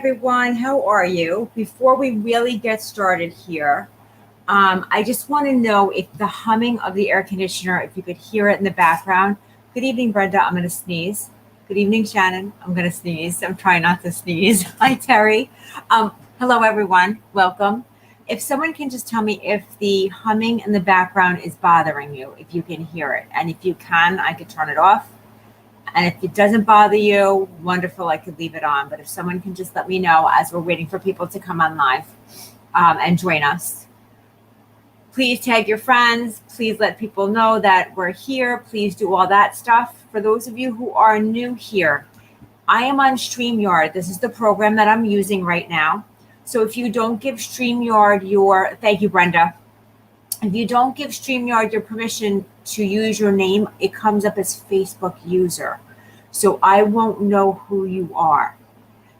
everyone. How are you? Before we really get started here, I just want to know if the humming of the air conditioner, if you could hear it in the background. Good evening, Brenda. I'm going to sneeze. Good evening, Shannon. I'm going to sneeze. I'm trying not to sneeze. Hi, Terry. Hello, everyone. Welcome. If someone can just tell me if the humming in the background is bothering you, if you can hear it. And if you can, I could turn it off. And if it doesn't bother you, wonderful, I could leave it on. But if someone can just let me know as we're waiting for people to come on live and join us. Please tag your friends. Please let people know that we're here. Please do all that stuff. For those of you who are new here, I am on StreamYard. This is the program that I'm using right now. So if you don't give StreamYard thank you, Brenda. If you don't give StreamYard your permission to use your name, it comes up as Facebook user. So I won't know who you are.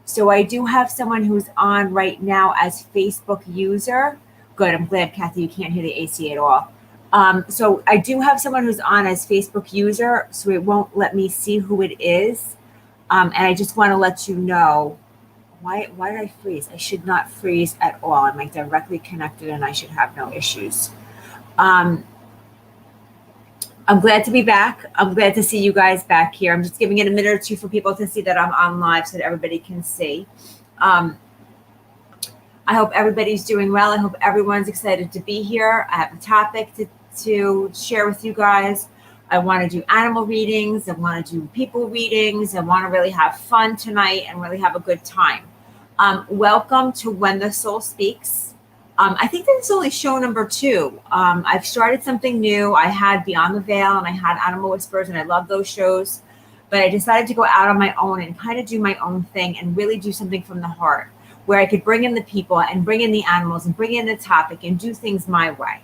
So I do have someone who's on right now as Facebook user. Good, I'm glad, Kathy, you can't hear the AC at all. So I do have someone who's on as Facebook user, so it won't let me see who it is. And I just want to let you know, why did I freeze? I should not freeze at all. I'm like directly connected and I should have no issues. I'm glad to be back. I'm glad to see you guys back here. I'm just giving it a minute or two for people to see that I'm on live so that everybody can see. I hope everybody's doing well. I hope everyone's excited to be here. I have a topic to share with you guys. I want to do animal readings. I want to do people readings. I want to really have fun tonight and really have a good time. Welcome to When the Soul Speaks. I think this is only show number 2. I've started something new. I had Beyond the Veil and I had Animal Whispers, and I love those shows. But I decided to go out on my own and kind of do my own thing and really do something from the heart, where I could bring in the people and bring in the animals and bring in the topic and do things my way.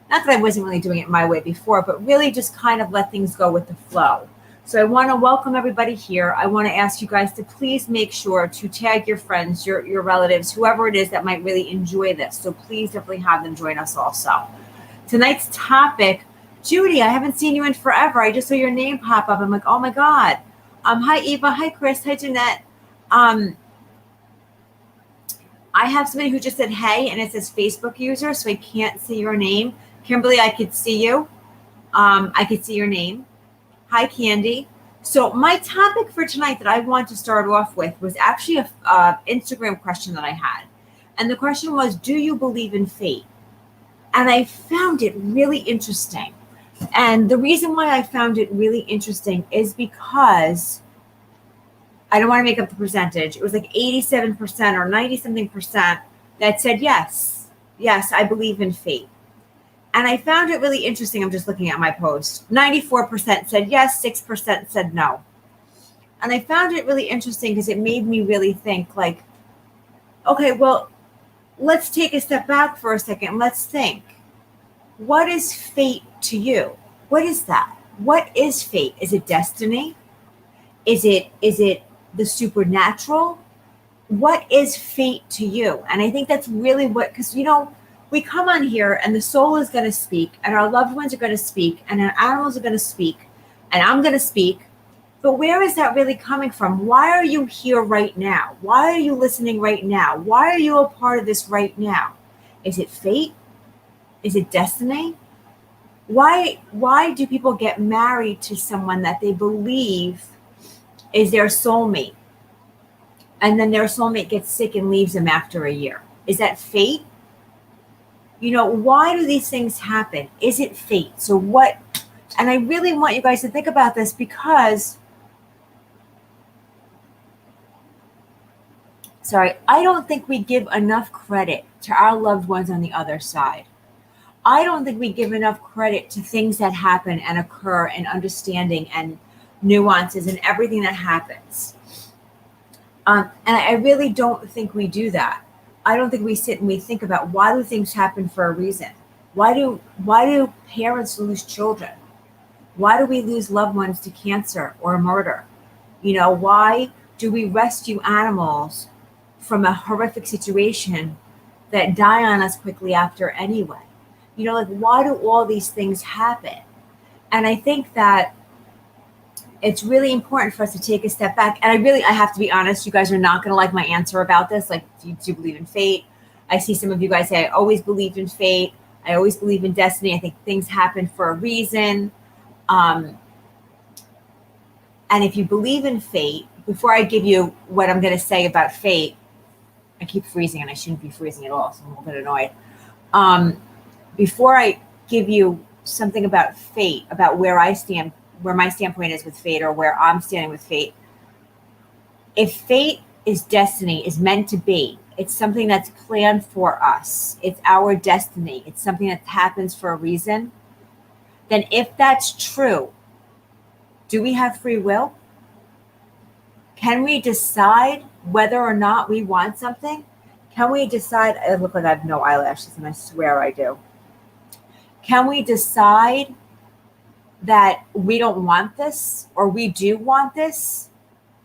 Not that I wasn't really doing it my way before, but really just kind of let things go with the flow. So I want to welcome everybody here. I want to ask you guys to please make sure to tag your friends, your relatives, whoever it is that might really enjoy this. So please definitely have them join us also. Tonight's topic, Judy, I haven't seen you in forever. I just saw your name pop up. I'm like, oh my God. Hi, Eva. Hi, Chris. Hi, Jeanette. I have somebody who just said, hey, and it says Facebook user, so I can't see your name. Kimberly, I could see you. I could see your name. Hi, Candy. So my topic for tonight that I want to start off with was actually a Instagram question that I had. And the question was, do you believe in fate? And I found it really interesting. And the reason why I found it really interesting is because I don't want to make up the percentage. It was like 87% or 90 something percent that said, yes, I believe in fate. And I found it really interesting. I'm just looking at my post. 94% said yes, 6% said no. And I found it really interesting because it made me really think like, okay, well, let's take a step back for a second. Let's think. What is fate to you? What is that? What is fate? Is it destiny? Is it the supernatural? What is fate to you? And I think that's really because, we come on here and the soul is going to speak and our loved ones are going to speak and our animals are going to speak and I'm going to speak. But where is that really coming from? Why are you here right now? Why are you listening right now? Why are you a part of this right now? Is it fate? Is it destiny? Why do people get married to someone that they believe is their soulmate? And then their soulmate gets sick and leaves them after a year. Is that fate? Why do these things happen? Is it fate? So what? And I really want you guys to think about this because, I don't think we give enough credit to our loved ones on the other side. I don't think we give enough credit to things that happen and occur and understanding and nuances and everything that happens. And I really don't think we do that. I don't think we sit and we think about why do things happen for a reason? Why do parents lose children? Why do we lose loved ones to cancer or murder? Why do we rescue animals from a horrific situation that die on us quickly after anyway? Why do all these things happen? And I think that it's really important for us to take a step back. And I have to be honest, you guys are not going to like my answer about this. Like, do you believe in fate? I see some of you guys say, I always believed in fate. I always believe in destiny. I think things happen for a reason. And if you believe in fate, before I give you what I'm going to say about fate, I keep freezing and I shouldn't be freezing at all, so I'm a little bit annoyed. Before I give you something about fate, about where I stand, where my standpoint is with fate, or where I'm standing with fate, if fate is destiny, is meant to be, it's something that's planned for us, it's our destiny, it's something that happens for a reason, then if that's true, do we have free will? Can we decide whether or not we want something? Can we decide? I look like I have no eyelashes, and I swear I do. Can we decide that we don't want this, or we do want this?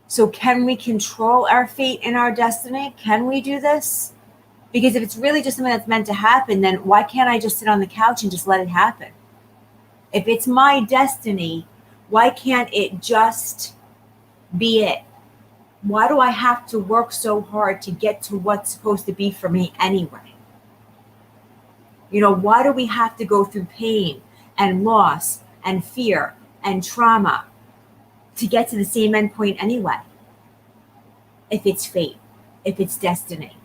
So can we control our fate and our destiny? Can we do this? Because if it's really just something that's meant to happen, then why can't I just sit on the couch and just let it happen? If it's my destiny, why can't it just be it? Why do I have to work so hard to get to what's supposed to be for me anyway? You know, why do we have to go through pain and loss and fear and trauma to get to the same endpoint anyway? If it's fate, if it's destiny.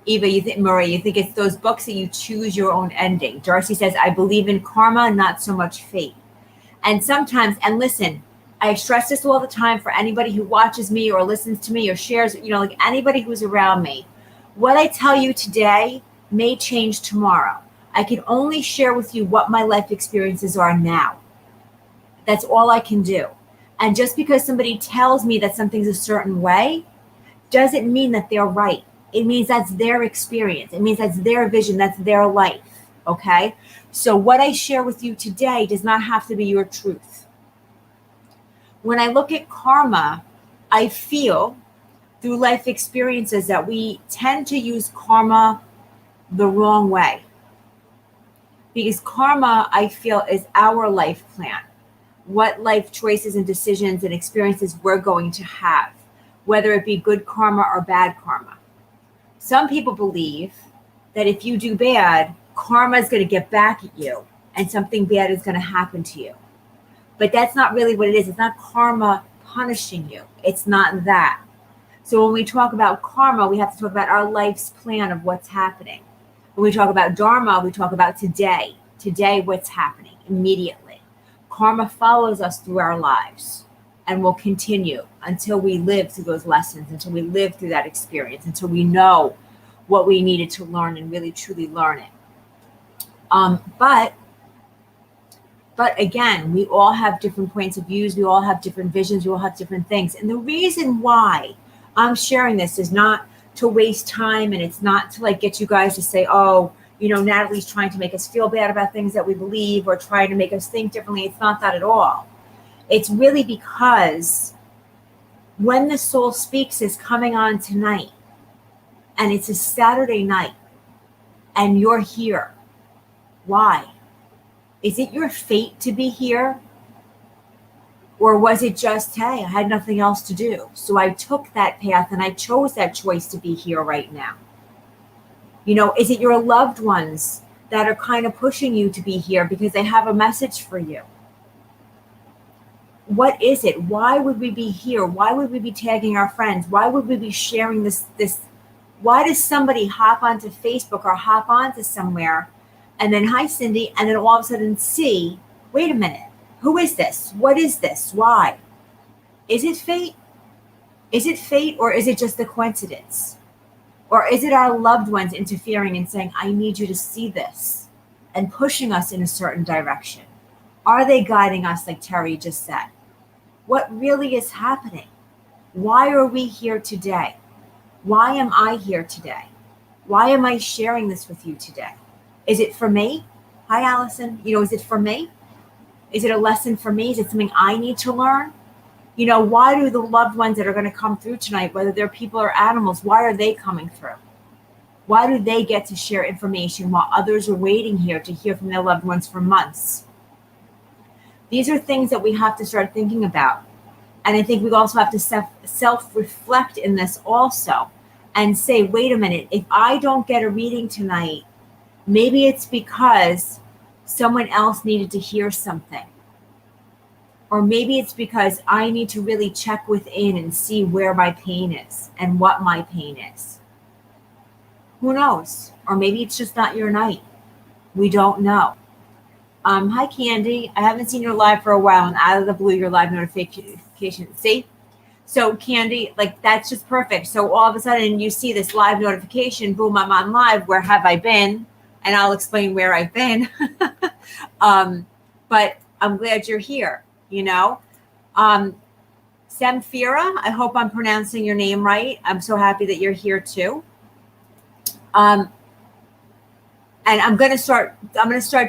Eva, Marie, you think it's those books that you choose your own ending. Darcy says, I believe in karma, not so much fate. And sometimes, and listen, I stress this all the time for anybody who watches me or listens to me or shares, you know, like anybody who's around me. What I tell you today may change tomorrow. I can only share with you what my life experiences are now. That's all I can do. And just because somebody tells me that something's a certain way, doesn't mean that they're right. It means that's their experience. It means that's their vision. That's their life. Okay? So what I share with you today does not have to be your truth. When I look at karma, I feel through life experiences that we tend to use karma the wrong way. Because karma, I feel, is our life plan. What life choices and decisions and experiences we're going to have, whether it be good karma or bad karma. Some people believe that if you do bad, karma is going to get back at you and something bad is going to happen to you. But that's not really what it is. It's not karma punishing you. It's not that. So when we talk about karma, we have to talk about our life's plan of what's happening. When we talk about dharma, we talk about today. Today, what's happening immediately. Karma follows us through our lives and will continue until we live through those lessons, until we live through that experience, until we know what we needed to learn and really truly learn it. But again, we all have different points of views. We all have different visions. We all have different things. And the reason why I'm sharing this is not to waste time, and it's not to like get you guys to say, oh, you know, Natalie's trying to make us feel bad about things that we believe or trying to make us think differently. It's not that at all. It's really because When the Soul Speaks is coming on tonight, and it's a Saturday night, and you're here. Why? Is it your fate to be here? Or was it just, hey, I had nothing else to do, so I took that path and I chose that choice to be here right now? You know, is it your loved ones that are kind of pushing you to be here because they have a message for you? What is it? Why would we be here? Why would we be tagging our friends? Why would we be sharing this? Why does somebody hop onto Facebook or hop onto somewhere and then, hi, Cindy, and then all of a sudden see, wait a minute, who is this? What is this? Why? Is it fate? Is it fate, or is it just a coincidence? Or is it our loved ones interfering and saying, I need you to see this, and pushing us in a certain direction? Are they guiding us like Terry just said? What really is happening? Why are we here today? Why am I here today? Why am I sharing this with you today? Is it for me? Hi, Allison. You know, is it for me? Is it a lesson for me? Is it something I need to learn? You know, why do the loved ones that are going to come through tonight, whether they're people or animals, why are they coming through? Why do they get to share information while others are waiting here to hear from their loved ones for months? These are things that we have to start thinking about. And I think we also have to self-reflect in this also and say, wait a minute, if I don't get a reading tonight, maybe it's because someone else needed to hear something. Or maybe it's because I need to really check within and see where my pain is and what my pain is. Who knows? Or maybe it's just not your night. We don't know. Hi, Candy. I haven't seen you live for a while, and out of the blue, your live notification. See? So, Candy, like, that's just perfect. So all of a sudden, you see this live notification. Boom, I'm on live. Where have I been? And I'll explain where I've been. But I'm glad you're here, you know? Samfira, I hope I'm pronouncing your name right. I'm so happy that you're here, too. And I'm going to start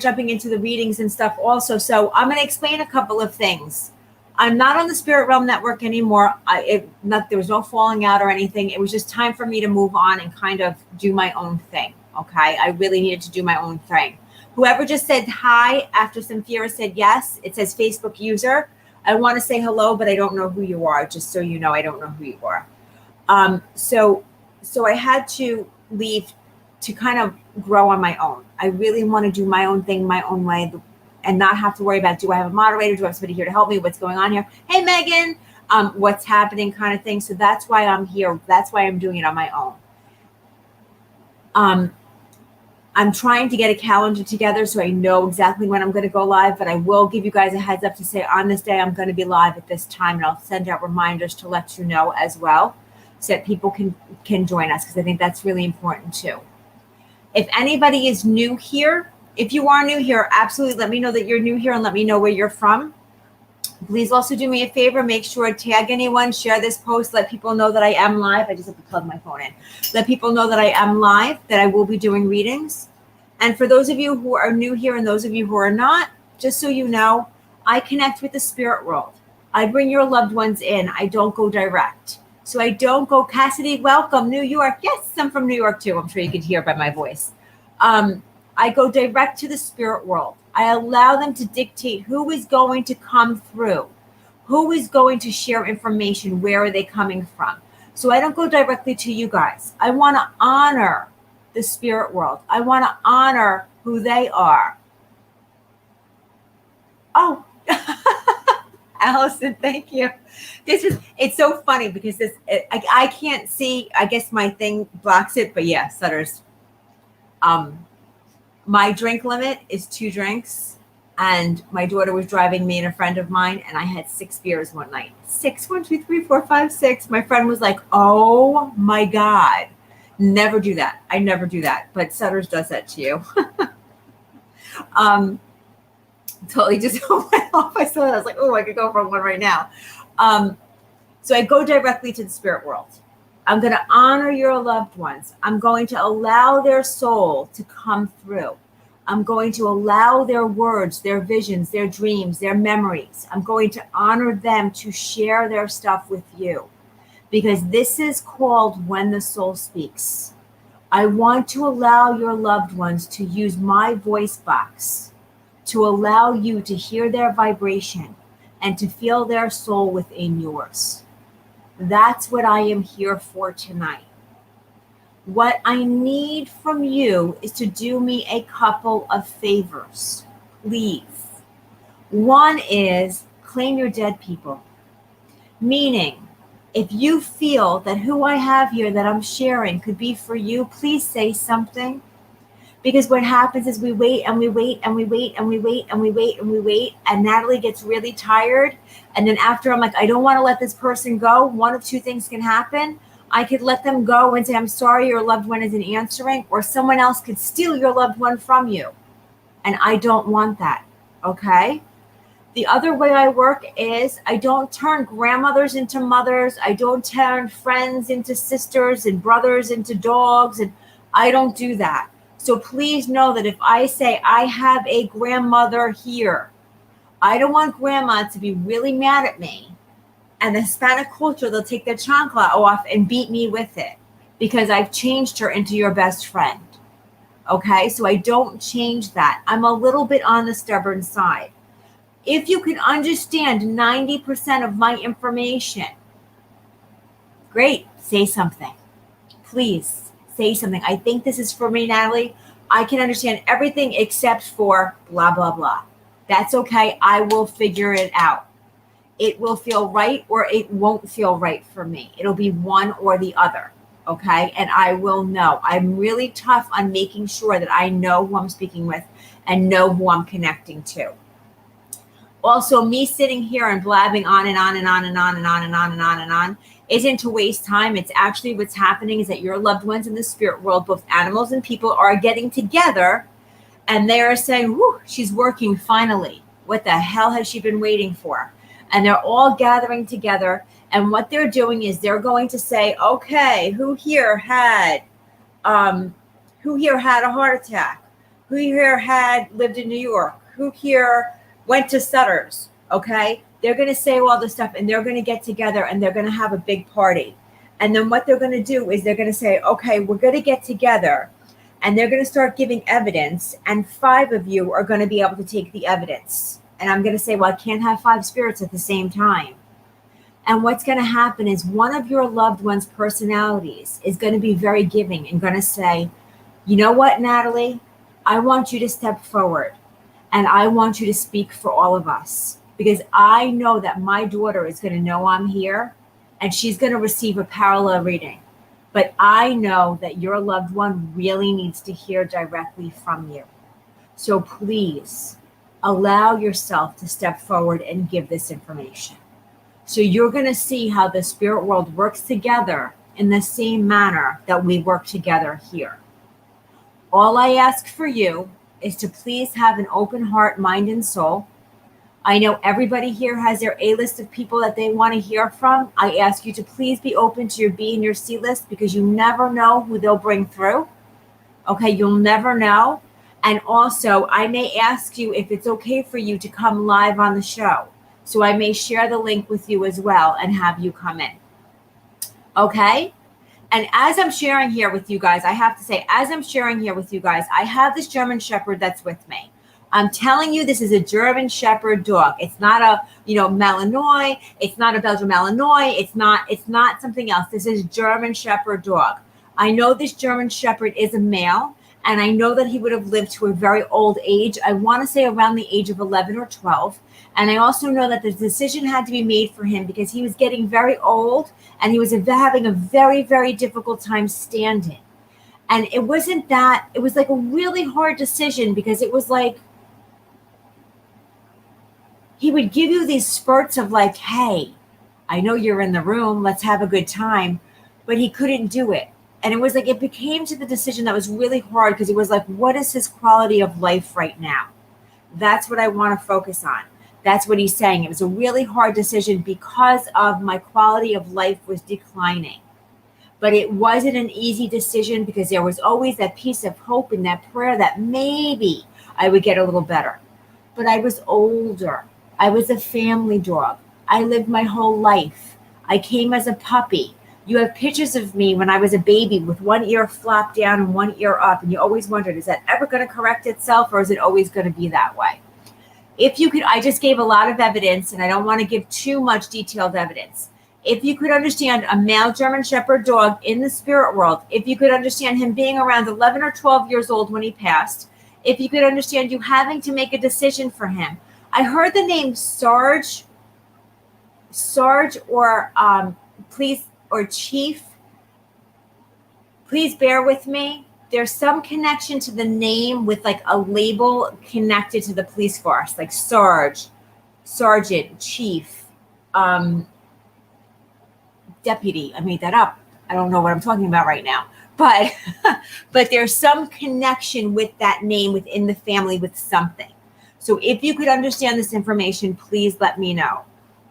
jumping into the readings and stuff also. So I'm going to explain a couple of things. I'm not on the Spirit Realm Network anymore. There was no falling out or anything. It was just time for me to move on and kind of do my own thing. Okay. I really needed to do my own thing. Whoever just said hi after Samfira said yes, it says Facebook user. I want to say hello, but I don't know who you are. Just so you know, I don't know who you are. So I had to leave to kind of grow on my own. I really want to do my own thing, my own way, and not have to worry about, do I have a moderator? Do I have somebody here to help me? What's going on here? Hey, Megan, what's happening kind of thing. So that's why I'm here. That's why I'm doing it on my own. I'm trying to get a calendar together so I know exactly when I'm going to go live, but I will give you guys a heads up to say on this day, I'm going to be live at this time, and I'll send out reminders to let you know as well so that people can join us, because I think that's really important too. If anybody is new here, if you are new here, absolutely let me know that you're new here and let me know where you're from. Please also do me a favor. Make sure to tag anyone, share this post, let people know that I am live. I just have to plug my phone in. Let people know that I am live, that I will be doing readings. And for those of you who are new here and those of you who are not, just so you know, I connect with the spirit world. I bring your loved ones in. I don't go direct. So I don't go, Cassidy, welcome, New York. Yes, I'm from New York too. I'm sure you can hear by my voice. I go direct to the spirit world. I allow them to dictate who is going to come through, who is going to share information, where are they coming from. So I don't go directly to you guys. I want to honor the spirit world. I want to honor who they are. Oh, Allison, thank you. It's so funny because I can't see, I guess my thing blocks it, but yeah, Sutter's. My drink limit is 2 drinks, and my daughter was driving me and a friend of mine, and I had 6 beers one night. 6, 1, 2, 3, 4, 5, 6. My friend was like, oh my God, never do that. I never do that, but Sutter's does that to you. Totally just went off. I saw it. I was like, oh, I could go for one right now. So I go directly to the spirit world. I'm going to honor your loved ones. I'm going to allow their soul to come through. I'm going to allow their words, their visions, their dreams, their memories. I'm going to honor them to share their stuff with you, because this is called when the soul speaks. I want to allow your loved ones to use my voice box to allow you to hear their vibration and to feel their soul within yours. That's what I am here for tonight. What I need from you is to do me a couple of favors, please. One is claim your dead people. Meaning, if you feel that who I have here that I'm sharing could be for you, please say something. Because what happens is we wait and we wait and we wait and we wait and we wait and we wait, and Natalie gets really tired. And then after I'm like, I don't want to let this person go. One of 2 things can happen. I could let them go and say, I'm sorry, your loved one isn't answering, or someone else could steal your loved one from you. And I don't want that. Okay? The other way I work is I don't turn grandmothers into mothers. I don't turn friends into sisters and brothers into dogs. And I don't do that. So please know that if I say I have a grandmother here, I don't want grandma to be really mad at me. And the Hispanic culture, they'll take their chancla off and beat me with it. because I've changed her into your best friend. Okay, so I don't change that. I'm a little bit on the stubborn side. If you can understand 90% of my information, great, say something. Please say something. I think this is for me, Natalie. I can understand everything except for blah, blah, blah. That's okay. I will figure it out. It will feel right or it won't feel right for me. It'll be one or the other. Okay. And I will know. I'm really tough on making sure that I know who I'm speaking with and know who I'm connecting to. Also, me sitting here and blabbing on and on and on and on and on and on and on and on isn't to waste time. It's actually what's happening is that your loved ones in the spirit world, both animals and people, are getting together and they're saying, whoo, she's working finally. What the hell has she been waiting for? And they're all gathering together. And what they're doing is they're going to say, okay, who here had a heart attack? Who here had lived in New York? Who here went to Sutter's? Okay. They're going to say all this stuff and they're going to get together and they're going to have a big party. And then what they're going to do is they're going to say, okay, we're going to get together and they're going to start giving evidence. And 5 of you are going to be able to take the evidence. And I'm going to say, well, I can't have 5 spirits at the same time. And what's going to happen is one of your loved one's personalities is going to be very giving and going to say, you know what, Natalie, I want you to step forward and I want you to speak for all of us. Because I know that my daughter is going to know I'm here and she's going to receive a parallel reading. But I know that your loved one really needs to hear directly from you. So please allow yourself to step forward and give this information. So you're going to see how the spirit world works together in the same manner that we work together here. All I ask for you is to please have an open heart, mind, and soul. I know everybody here has their A list of people that they want to hear from. I ask you to please be open to your B and your C list because you never know who they'll bring through. Okay, you'll never know. And also, I may ask you if it's okay for you to come live on the show. So I may share the link with you as well and have you come in. Okay? And as I'm sharing here with you guys, I have to say, I have this German Shepherd that's with me. I'm telling you, this is a German Shepherd dog. It's not a, Malinois. It's not a Belgian Malinois. It's not something else. This is German Shepherd dog. I know this German Shepherd is a male, and I know that he would have lived to a very old age. I want to say around the age of 11 or 12. And I also know that the decision had to be made for him because he was getting very old and he was having a very, very difficult time standing. And it was like a really hard decision because it was like, he would give you these spurts of like, hey, I know you're in the room. Let's have a good time. But he couldn't do it. And it was like, it became to the decision that was really hard because it was like, what is his quality of life right now? That's what I want to focus on. That's what he's saying. It was a really hard decision because of my quality of life was declining. But it wasn't an easy decision because there was always that piece of hope and that prayer that maybe I would get a little better. But I was older. I was a family dog. I lived my whole life. I came as a puppy. You have pictures of me when I was a baby with one ear flopped down and one ear up. And you always wondered, is that ever going to correct itself or is it always going to be that way? If you could, I just gave a lot of evidence and I don't want to give too much detailed evidence. If you could understand a male German Shepherd dog in the spirit world, if you could understand him being around 11 or 12 years old when he passed, if you could understand you having to make a decision for him. I heard the name Sarge or please, or Chief. Please bear with me. There's some connection to the name with like a label connected to the police force, like Sarge, Sergeant, Chief, Deputy. I made that up. I don't know what I'm talking about right now. But there's some connection with that name within the family with something. So if you could understand this information, please let me know.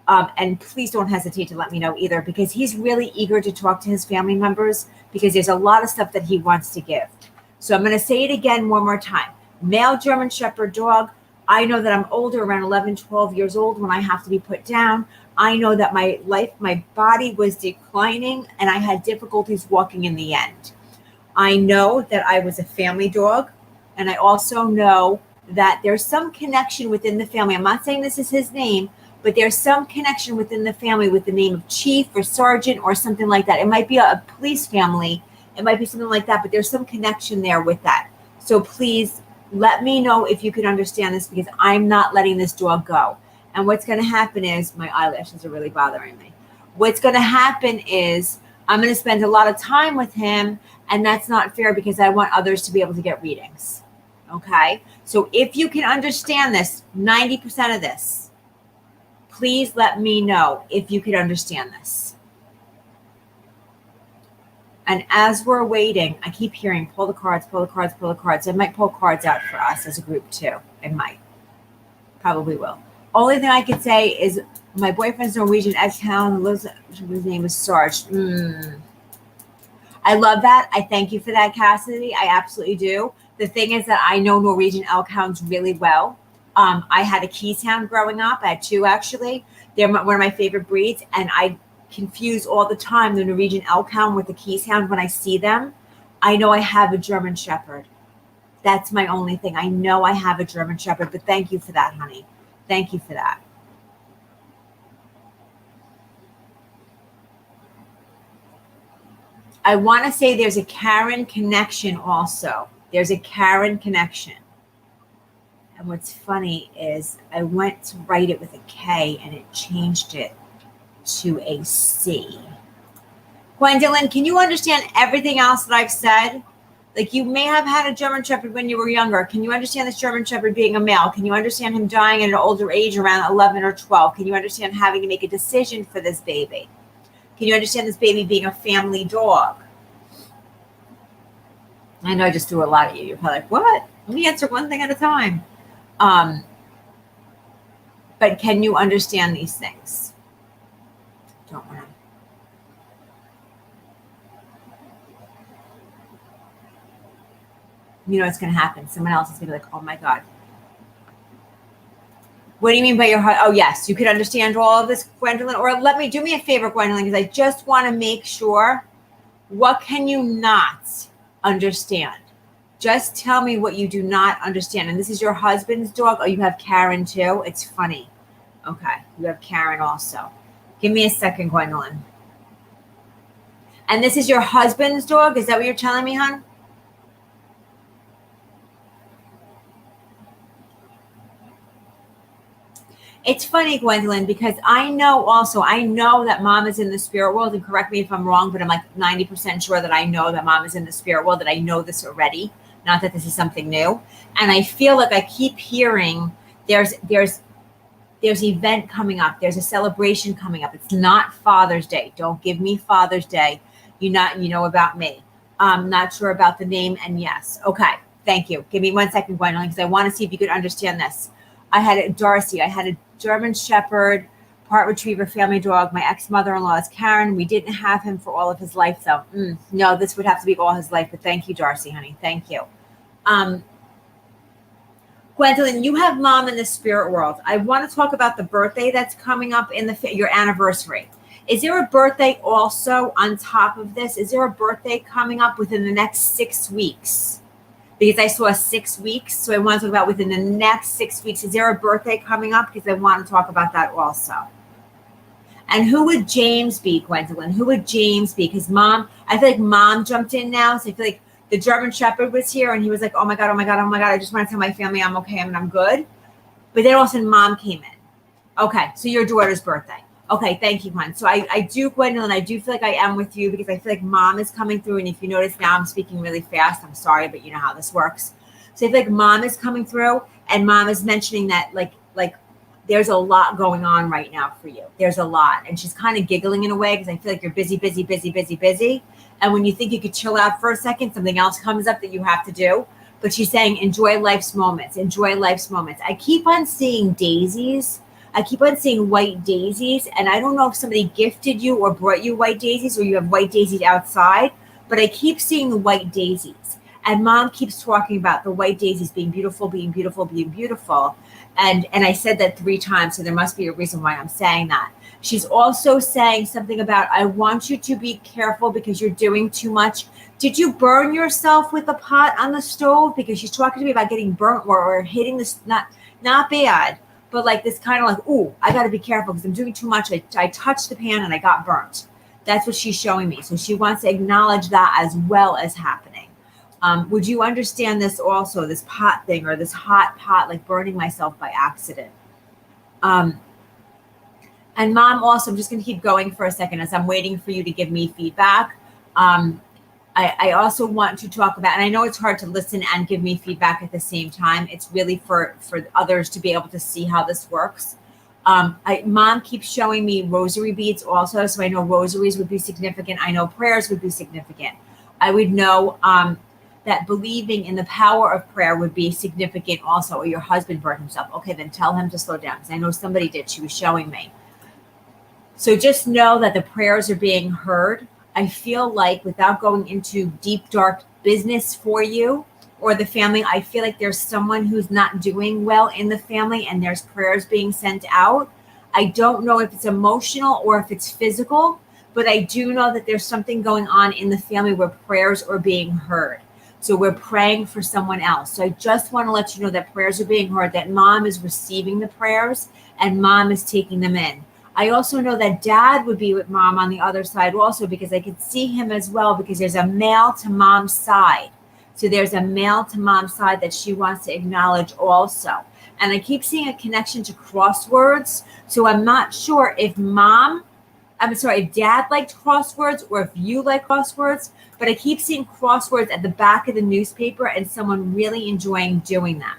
And please don't hesitate to let me know either, because he's really eager to talk to his family members because there's a lot of stuff that he wants to give. So I'm going to say it again one more time. Male German Shepherd dog. I know that I'm older, around 11, 12 years old when I have to be put down. I know that my body was declining and I had difficulties walking in the end. I know that I was a family dog, and I also know that there's some connection within the family. I'm not saying this is his name, but there's some connection within the family with the name of chief or sergeant or something like that. It might be a police family. It might be something like that, but there's some connection there with that. So please let me know if you can understand this, because I'm not letting this dog go. And what's going to happen is, my eyelashes are really bothering me. What's going to happen is I'm going to spend a lot of time with him, and that's not fair because I want others to be able to get readings. Okay? So if you can understand this, 90% of this, please let me know if you could understand this. And as we're waiting, I keep hearing, pull the cards, pull the cards, pull the cards. I might pull cards out for us as a group too. I might. Probably will. Only thing I could say is my boyfriend's Norwegian ex-hound, his name was Sarge. I love that. I thank you for that, Cassidy. I absolutely do. The thing is that I know Norwegian elk hounds really well. I had a Keeshond growing up. I had two, actually. They're one of my favorite breeds, and I confuse all the time the Norwegian elk hound with the Keeshond. When I see them, I know I have a German Shepherd. That's my only thing. I know I have a German Shepherd, but thank you for that, honey. Thank you for that. I want to say there's a Karen connection also. There's a Karen connection. And what's funny is I went to write it with a K and it changed it to a C. Gwendolyn, can you understand everything else that I've said? Like, you may have had a German Shepherd when you were younger. Can you understand this German Shepherd being a male? Can you understand him dying at an older age, around 11 or 12? Can you understand having to make a decision for this baby? Can you understand this baby being a family dog? I know I just threw a lot at you. You're probably like, what? Let me answer one thing at a time. But can you understand these things? Don't want to. You know what's going to happen. Someone else is going to be like, oh my God. What do you mean by your heart? Oh, yes. You could understand all of this, Gwendolyn. Or do me a favor, Gwendolyn, because I just want to make sure. What can you not understand? Just tell me what you do not understand. And this is your husband's dog? Oh, you have Karen too? It's funny. Okay. You have Karen also. Give me a second, Gwendolyn. And this is your husband's dog? Is that what you're telling me, hon? It's funny, Gwendolyn, because I know that mom is in the spirit world, and correct me if I'm wrong, but I'm like 90% sure that I know that mom is in the spirit world, that I know this already, not that this is something new. And I feel like I keep hearing there's event coming up. There's a celebration coming up. It's not Father's Day. Don't give me Father's Day. You know about me. I'm not sure about the name, and yes. Okay, thank you. Give me 1 second, Gwendolyn, because I want to see if you could understand this. I had a Darcy. I had a German Shepherd, part retriever, family dog. My ex-mother-in-law is Karen. We didn't have him for all of his life, though. No, this would have to be all his life. But thank you, Darcy, honey. Thank you. Gwendolyn, you have mom in the spirit world. I want to talk about the birthday that's coming up in your anniversary. Is there a birthday also on top of this? Is there a birthday coming up within the next 6 weeks? Because I saw 6 weeks, so I want to talk about within the next 6 weeks. Is there a birthday coming up? Because I want to talk about that also. And who would James be, Gwendolyn? Who would James be? Because mom, I feel like mom jumped in now, so I feel like the German Shepherd was here, and he was like, oh my God, oh my God, oh my God, I just want to tell my family I'm okay and I'm good. But then all of a sudden, mom came in. Okay, so your daughter's birthday. Okay, thank you, hon. So I do, Gwendolyn, I do feel like I am with you, because I feel like mom is coming through. And if you notice now, I'm speaking really fast. I'm sorry, but you know how this works. So I feel like mom is coming through, and mom is mentioning that like there's a lot going on right now for you. There's a lot. And she's kind of giggling in a way, because I feel like you're busy, busy, busy, busy, busy. And when you think you could chill out for a second, something else comes up that you have to do. But she's saying, enjoy life's moments. Enjoy life's moments. I keep on seeing daisies. I keep on seeing white daisies, and I don't know if somebody gifted you or brought you white daisies, or you have white daisies outside, but I keep seeing the white daisies. And mom keeps talking about the white daisies being beautiful, being beautiful, being beautiful. And I said that 3 times, so there must be a reason why I'm saying that. She's also saying something about, I want you to be careful because you're doing too much. Did you burn yourself with the pot on the stove? Because she's talking to me about getting burnt or hitting this, not bad, but like this kind of like, ooh, I got to be careful because I'm doing too much. I touched the pan and I got burnt. That's what she's showing me. So she wants to acknowledge that as well as happening. Would you understand this also, this pot thing or this hot pot, like burning myself by accident? And Mom, also, I'm just going to keep going for a second as I'm waiting for you to give me feedback. I also want to talk about, and I know it's hard to listen and give me feedback at the same time. It's really for others to be able to see how this works. Mom keeps showing me rosary beads also, so I know rosaries would be significant. I know prayers would be significant. I would know that believing in the power of prayer would be significant also, or your husband burned himself. Okay, then tell him to slow down, because I know somebody did. She was showing me. So just know that the prayers are being heard. I feel like, without going into deep, dark business for you or the family, I feel like there's someone who's not doing well in the family and there's prayers being sent out. I don't know if it's emotional or if it's physical, but I do know that there's something going on in the family where prayers are being heard. So we're praying for someone else. So I just want to let you know that prayers are being heard, that Mom is receiving the prayers and Mom is taking them in. I also know that Dad would be with Mom on the other side also, because I could see him as well, because there's a male to Mom's side. So there's a male to Mom's side that she wants to acknowledge also. And I keep seeing a connection to Crosswords. So I'm not sure if if Dad liked Crosswords or if you like Crosswords, but I keep seeing Crosswords at the back of the newspaper and someone really enjoying doing that.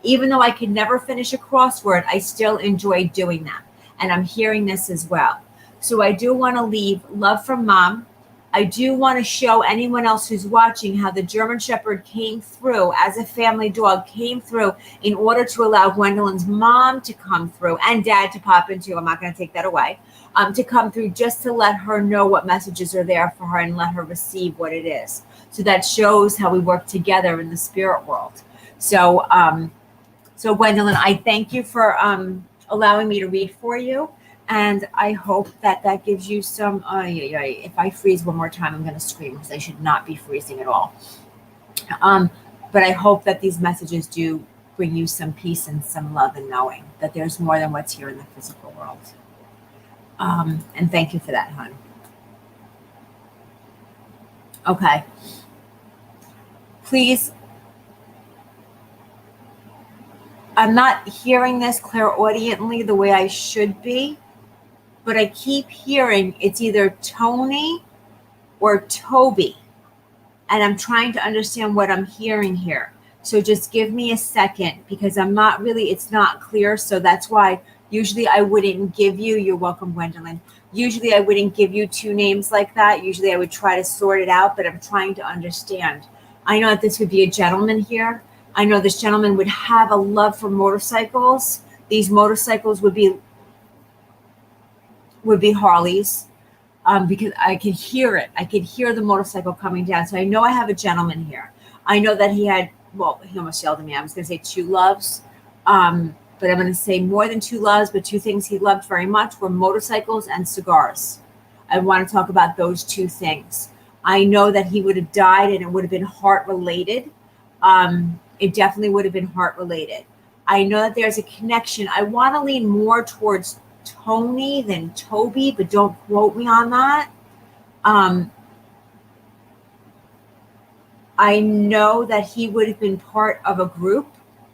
Even though I could never finish a crossword, I still enjoy doing that. And I'm hearing this as well. So I do want to leave love from Mom. I do want to show anyone else who's watching how the German Shepherd came through as a family dog, came through in order to allow Gwendolyn's mom to come through and Dad to pop into. I'm not going to take that away. To come through just to let her know what messages are there for her and let her receive what it is. So that shows how we work together in the spirit world. So Gwendolyn, I thank you for allowing me to read for you. And I hope that that gives you some, if I freeze one more time, I'm going to scream, because I should not be freezing at all. But I hope that these messages do bring you some peace and some love, and knowing that there's more than what's here in the physical world. And thank you for that, hon. Okay. Please. I'm not hearing this clairaudiently the way I should be, but I keep hearing it's either Tony or Toby. And I'm trying to understand what I'm hearing here. So just give me a second, because it's not clear. So that's why usually I wouldn't give you, you're welcome, Gwendolyn. Usually I wouldn't give you two names like that. Usually I would try to sort it out, but I'm trying to understand. I know that this would be a gentleman here. I know this gentleman would have a love for motorcycles. These motorcycles would be Harleys, because I could hear it. I could hear the motorcycle coming down. So I know I have a gentleman here. I know that he almost yelled at me. I was going to say two loves, but I'm going to say more than two loves, but two things he loved very much were motorcycles and cigars. I want to talk about those two things. I know that he would have died and it would have been heart related. It definitely would have been heart related. I know that there's a connection. I want to lean more towards Tony than Toby, but don't quote me on that. I know that he would have been part of a group,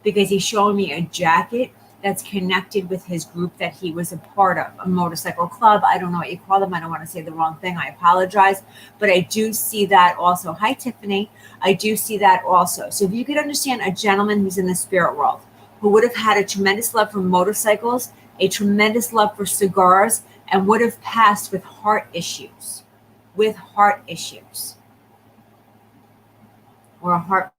because he's showing me a jacket that's connected with his group that he was a part of, a motorcycle club. I don't know what you call them. I don't want to say the wrong thing. I apologize. But I do see that also. Hi, Tiffany. I do see that also. So if you could understand a gentleman who's in the spirit world, who would have had a tremendous love for motorcycles, a tremendous love for cigars, and would have passed with heart issues. Or a heart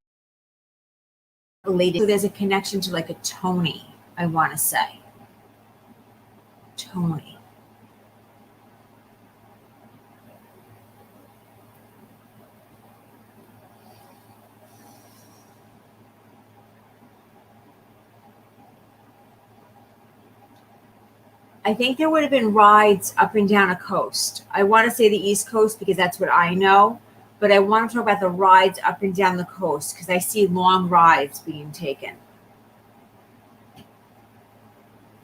related. So there's a connection to like a Tony, I want to say. Tony. I think there would have been rides up and down a coast. I want to say the East Coast because that's what I know, but I want to talk about the rides up and down the coast because I see long rides being taken.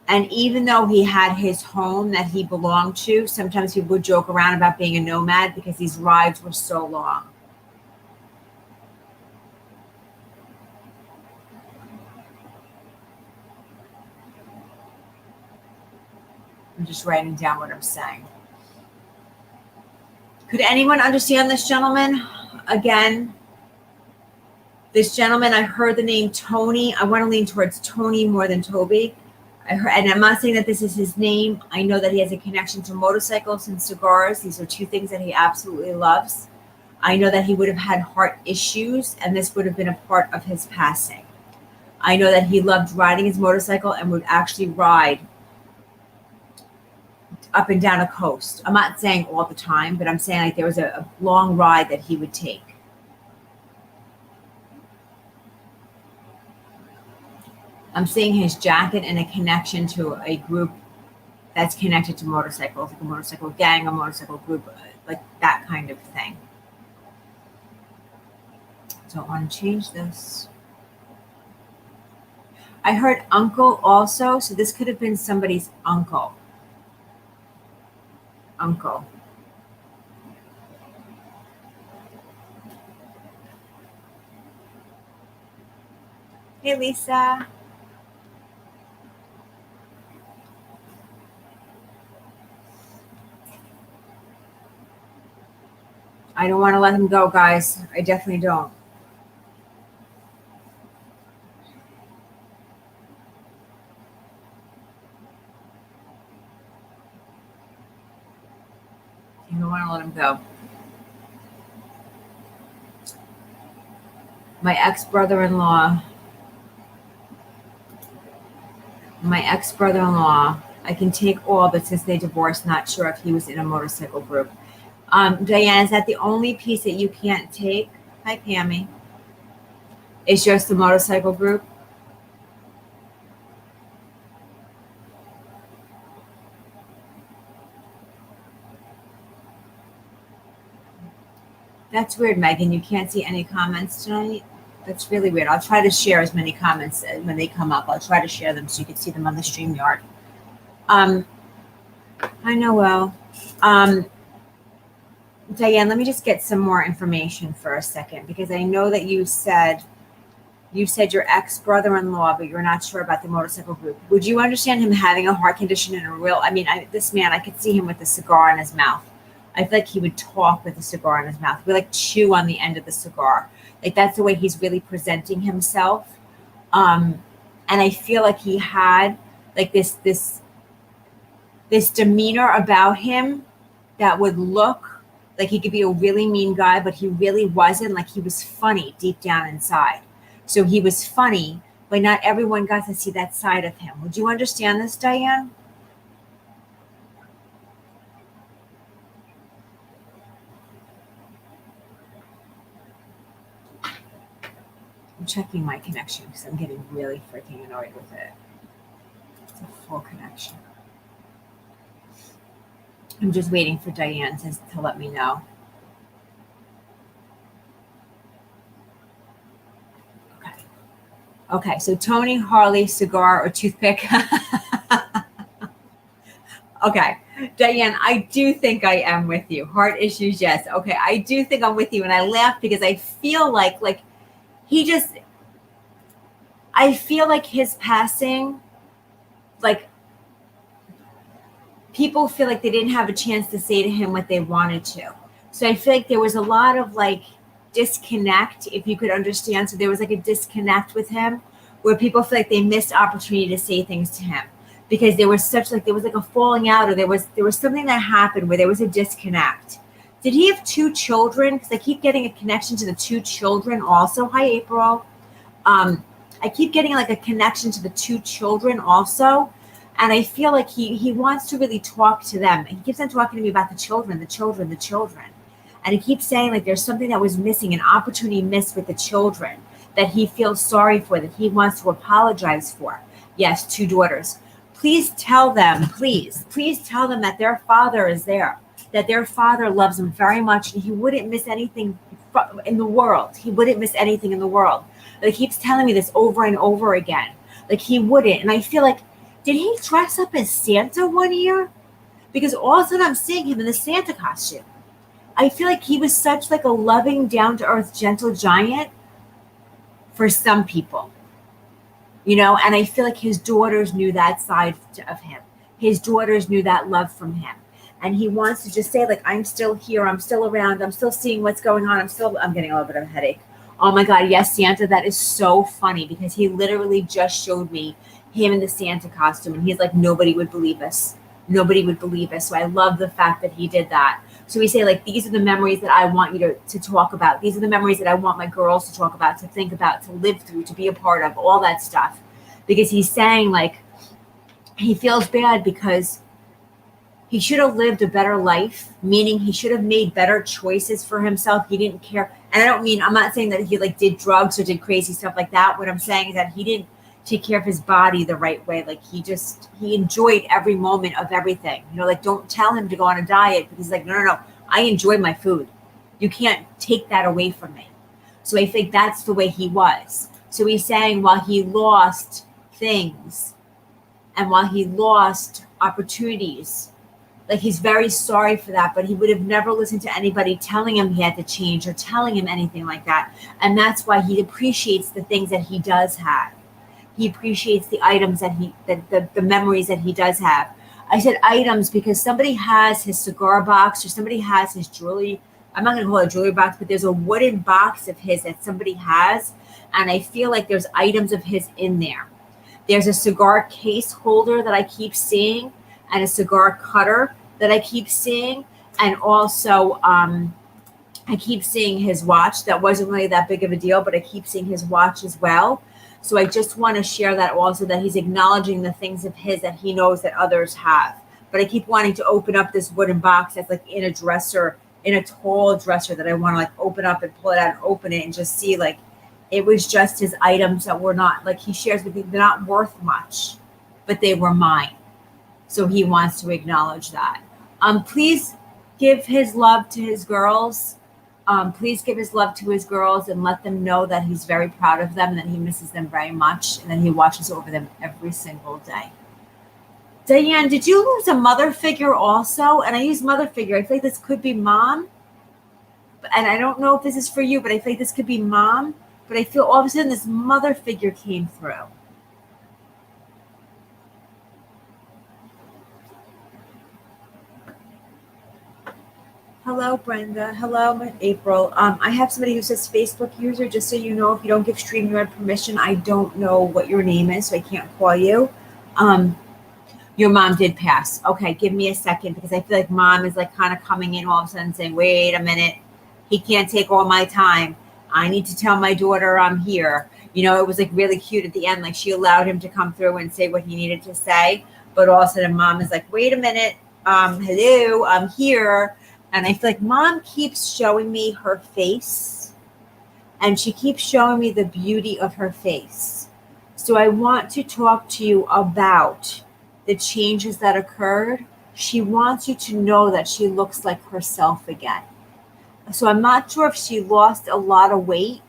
And even though he had his home that he belonged to, sometimes people would joke around about being a nomad because these rides were so long. I'm just writing down what I'm saying. Could anyone understand this gentleman? Again, this gentleman, I heard the name Tony. I want to lean towards Tony more than Toby. I heard, and I'm not saying that this is his name. I know that he has a connection to motorcycles and cigars. These are two things that he absolutely loves. I know that he would have had heart issues, and this would have been a part of his passing. I know that he loved riding his motorcycle and would actually ride up and down a coast. I'm not saying all the time, but I'm saying like there was a long ride that he would take. I'm seeing his jacket and a connection to a group that's connected to motorcycles, like a motorcycle gang, a motorcycle group, like that kind of thing. Don't want to change this. I heard uncle also, so this could have been somebody's uncle. Uncle. Hey, Lisa. I don't want to let him go, guys. I definitely don't. I don't want to let him go. My ex-brother-in-law, I can take all, but since they divorced, not sure if he was in a motorcycle group. Diane, is that the only piece that you can't take? Hi, Pammy. It's just the motorcycle group? That's weird, Megan. You can't see any comments tonight? That's really weird. I'll try to share as many comments when they come up. I'll try to share them so you can see them on the StreamYard. I know, well. Diane, let me just get some more information for a second, because I know that you said your ex-brother-in-law, but you're not sure about the motorcycle group. Would you understand him having a heart condition and a real, this man, I could see him with a cigar in his mouth. I feel like he would talk with a cigar in his mouth. He would like chew on the end of the cigar. Like that's the way he's really presenting himself. And I feel like he had like this demeanor about him that would look like he could be a really mean guy, but he really wasn't. Like he was funny deep down inside. So he was funny, but not everyone got to see that side of him. Would you understand this, Diane? I'm checking my connection because I'm getting really freaking annoyed with it. It's a full connection. I'm just waiting for Diane to let me know. Okay, so Tony, Harley, cigar, or toothpick. Okay, Diane, I do think I am with you. Heart issues, yes. Okay, I do think I'm with you. And I laugh because I feel like I feel like his passing, like people feel like they didn't have a chance to say to him what they wanted to. So I feel like there was a lot of like disconnect, if you could understand. So there was like a disconnect with him where people feel like they missed opportunity to say things to him because there was like a falling out, or there was something that happened where there was a disconnect. Did he have two children? Because I keep getting a connection to the two children also. Hi, April. I keep getting like a connection to the two children also. And I feel like he wants to really talk to them. And he keeps on talking to me about the children. And he keeps saying like there's something that was missing, an opportunity missed with the children that he feels sorry for, that he wants to apologize for. Yes, two daughters. please tell them, please tell them that their father is there, that their father loves them very much, and he wouldn't miss anything in the world. He wouldn't miss anything in the world. Like, he keeps telling me this over and over again. Like, he wouldn't. And I feel like, did he dress up as Santa one year? Because all of a sudden I'm seeing him in the Santa costume. I feel like he was such like a loving, down-to-earth, gentle giant for some people. You know, and I feel like his daughters knew that side of him. His daughters knew that love from him. And he wants to just say, like, I'm still here. I'm still around. I'm still seeing what's going on. I'm getting a little bit of a headache. Oh my God. Yes, Santa. That is so funny because he literally just showed me him in the Santa costume. And he's like, nobody would believe us. Nobody would believe us. So I love the fact that he did that. So we say, like, these are the memories that I want you to talk about. These are the memories that I want my girls to talk about, to think about, to live through, to be a part of, all that stuff. Because he's saying, like, he feels bad because he should have lived a better life, meaning he should have made better choices for himself. He didn't care. And I'm not saying that he like did drugs or did crazy stuff like that. What I'm saying is that he didn't take care of his body the right way. Like, he enjoyed every moment of everything. You know, like, don't tell him to go on a diet because he's like, no. I enjoy my food. You can't take that away from me. So I think that's the way he was. So he's saying while he lost things and while he lost opportunities, like, he's very sorry for that, but he would have never listened to anybody telling him he had to change or telling him anything like that. And that's why he appreciates the things that he does have. He appreciates the items that the memories that he does have. I said items because somebody has his cigar box or somebody has his jewelry. I'm not going to call it a jewelry box, but there's a wooden box of his that somebody has. And I feel like there's items of his in there. There's a cigar case holder that I keep seeing and a cigar cutter that I keep seeing. And also I keep seeing his watch. That wasn't really that big of a deal, but I keep seeing his watch as well. So I just want to share that also, that he's acknowledging the things of his that he knows that others have. But I keep wanting to open up this wooden box that's like in a dresser, in a tall dresser, that I want to like open up and pull it out and open it and just see, like, it was just his items that were not, like, he shares with me, they're not worth much, but they were mine. So he wants to acknowledge that. Please give his love to his girls. Please give his love to his girls and let them know that he's very proud of them and that he misses them very much and that he watches over them every single day. Diane, did you lose a mother figure also? And I use mother figure. I feel like this could be mom. And I don't know if this is for you, but I feel like this could be mom. But I feel all of a sudden this mother figure came through. Hello, Brenda. Hello, April. I have somebody who says Facebook user. Just so you know, if you don't give StreamYard permission, I don't know what your name is, so I can't call you. Your mom did pass. Okay, give me a second because I feel like mom is like kind of coming in all of a sudden saying, wait a minute, he can't take all my time. I need to tell my daughter I'm here. You know, it was like really cute at the end. Like, she allowed him to come through and say what he needed to say. But all of a sudden mom is like, wait a minute. Hello, I'm here. And I feel like mom keeps showing me her face, and she keeps showing me the beauty of her face. So I want to talk to you about the changes that occurred. She wants you to know that she looks like herself again. So I'm not sure if she lost a lot of weight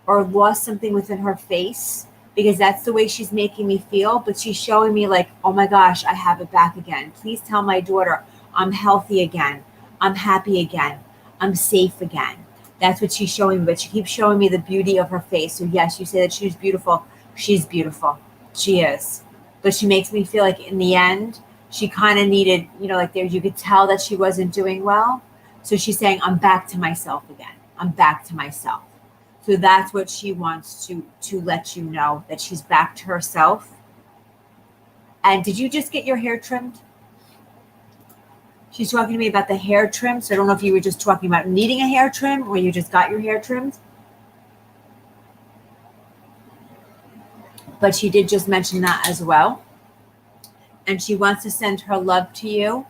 or lost something within her face, because that's the way she's making me feel. But she's showing me like, oh my gosh, I have it back again. Please tell my daughter I'm healthy again. I'm happy again. I'm safe again. That's what she's showing me. But she keeps showing me the beauty of her face. So yes, you say that she's beautiful. She's beautiful. She is. But she makes me feel like in the end, she kind of needed, you know, like there, you could tell that she wasn't doing well. So she's saying, I'm back to myself again. I'm back to myself. So that's what she wants to let you know, that she's back to herself. And did you just get your hair trimmed? She's talking to me about the hair trim. So I don't know if you were just talking about needing a hair trim or you just got your hair trimmed. But she did just mention that as well. And she wants to send her love to you.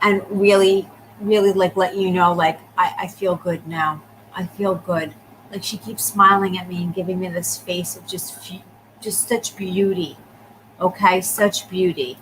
And really, really like let you know, like, I feel good now. I feel good. Like, she keeps smiling at me and giving me this face of just just such beauty. Okay, such beauty.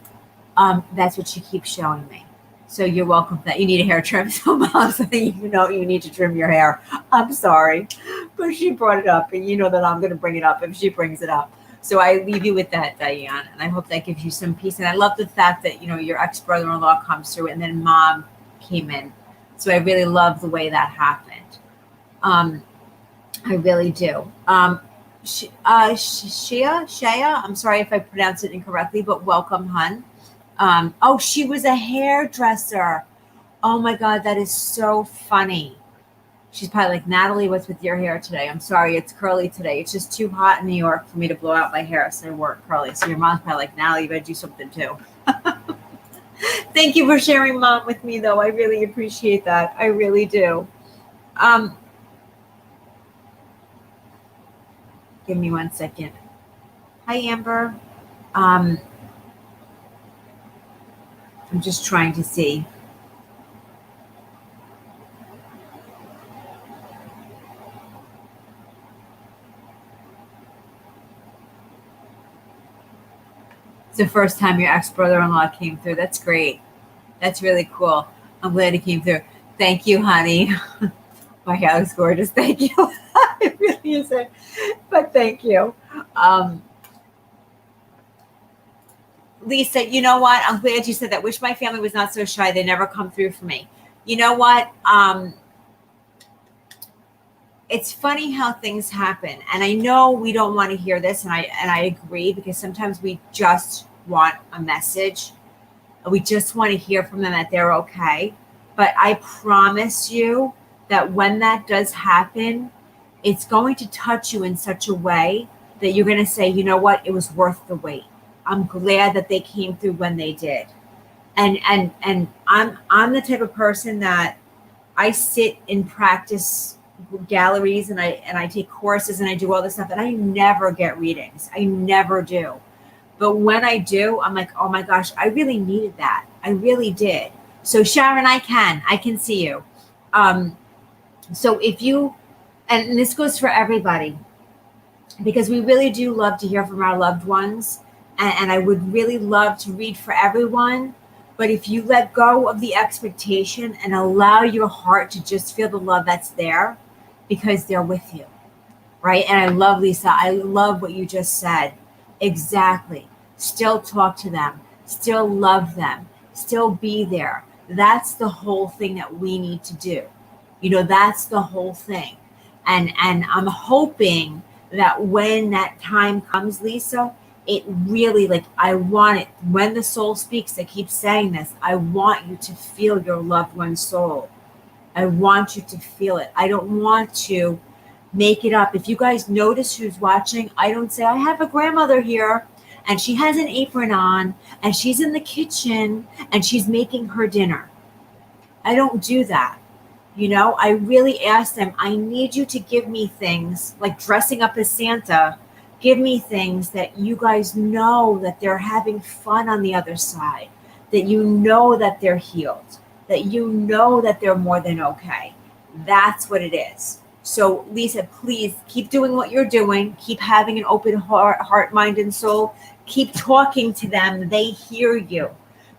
That's what she keeps showing me. So you're welcome for that. You need a hair trim, so Mom said you know you need to trim your hair. I'm sorry, but she brought it up, and you know that I'm going to bring it up if she brings it up. So I leave you with that, Diane, and I hope that gives you some peace. And I love the fact that, you know, your ex-brother-in-law comes through, and then Mom came in. So I really love the way that happened. I really do. Shia, I'm sorry if I pronounced it incorrectly, but welcome, hun. Oh, she was a hairdresser. Oh my God, that is so funny. She's probably like, Natalie, what's with your hair today? I'm sorry, it's curly today. It's just too hot in New York for me to blow out my hair, so I wore it curly. So your mom's probably like, Natalie, you better do something too. Thank you for sharing, Mom, with me, though. I really appreciate that. I really do. Give me 1 second. Hi, Amber. I'm just trying to see. It's the first time your ex-brother-in-law came through. That's great. That's really cool. I'm glad he came through. Thank you, honey. My hair looks gorgeous. Thank you. It really isn't. But thank you. Lisa, you know what? I'm glad you said that. Wish my family was not so shy. They never come through for me. You know what? It's funny how things happen. And I know we don't want to hear this, and I agree, because sometimes we just want a message. We just want to hear from them that they're okay. But I promise you that when that does happen, it's going to touch you in such a way that you're going to say, you know what? It was worth the wait. I'm glad that they came through when they did. And I'm the type of person that I sit in practice galleries, and I take courses, and I do all this stuff, and I never get readings. I never do. But when I do, I'm like, oh my gosh, I really needed that. I really did. So Sharon, I can see you. So if you, and this goes for everybody, because we really do love to hear from our loved ones, and I would really love to read for everyone. But if you let go of the expectation and allow your heart to just feel the love that's there, because they're with you, right? And I love, Lisa, I love what you just said. Exactly. Still talk to them, still love them, still be there. That's the whole thing that we need to do. You know, that's the whole thing. And I'm hoping that when that time comes, Lisa, it really, like, I want it, when the soul speaks, I keep saying this, I want you to feel your loved one's soul. I want you to feel it. I don't want to make it up. If you guys notice who's watching, I don't say, I have a grandmother here, and she has an apron on, and she's in the kitchen, and she's making her dinner. I don't do that. You know, I really ask them, I need you to give me things like dressing up as Santa. Give me things that you guys know that they're having fun on the other side, that you know that they're healed, that you know that they're more than okay. That's what it is. So Lisa, please keep doing what you're doing. Keep having an open heart, mind, and soul. Keep talking to them. They hear you,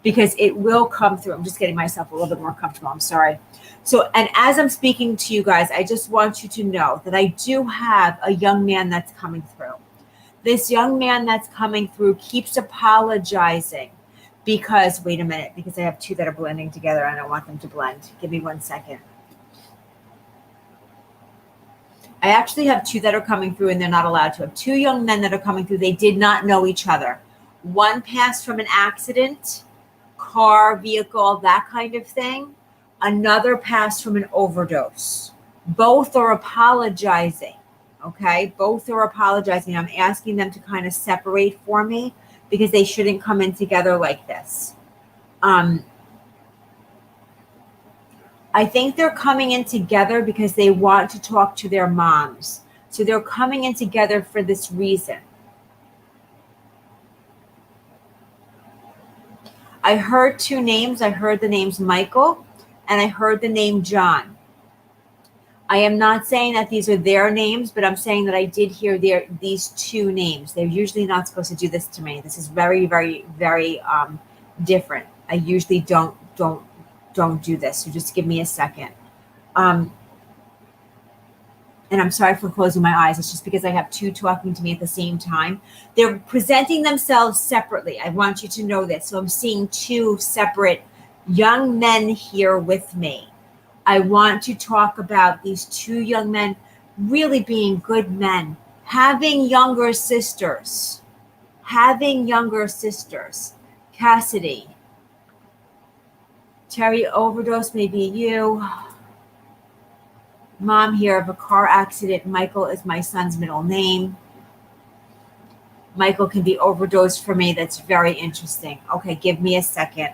because it will come through. I'm just getting myself a little bit more comfortable. I'm sorry. So, and as I'm speaking to you guys, I just want you to know that I do have a young man that's coming through. This young man that's coming through keeps apologizing because, wait a minute, because I have two that are blending together. I don't want them to blend. Give me 1 second. I actually have two that are coming through, and they're not allowed to. I have two young men that are coming through. They did not know each other. One passed from an accident, car, vehicle, that kind of thing. Another passed from an overdose. Both are apologizing, okay? Both are apologizing. I'm asking them to kind of separate for me, because they shouldn't come in together like this. I think they're coming in together because they want to talk to their moms. So they're coming in together for this reason. I heard two names. I heard the names Michael, and I heard the name John. I am not saying that these are their names, but I'm saying that I did hear these two names. They're usually not supposed to do this to me. This is very, very, very different. I usually don't do this. So just give me a second. And I'm sorry for closing my eyes. It's just because I have two talking to me at the same time. They're presenting themselves separately. I want you to know this. So I'm seeing two separate young men here with me. I want to talk about these two young men really being good men, having younger sisters. Cassidy. Terry, overdose may be you. Mom here of a car accident. Michael is my son's middle name. Michael can be overdosed for me. That's very interesting. Okay, give me a second.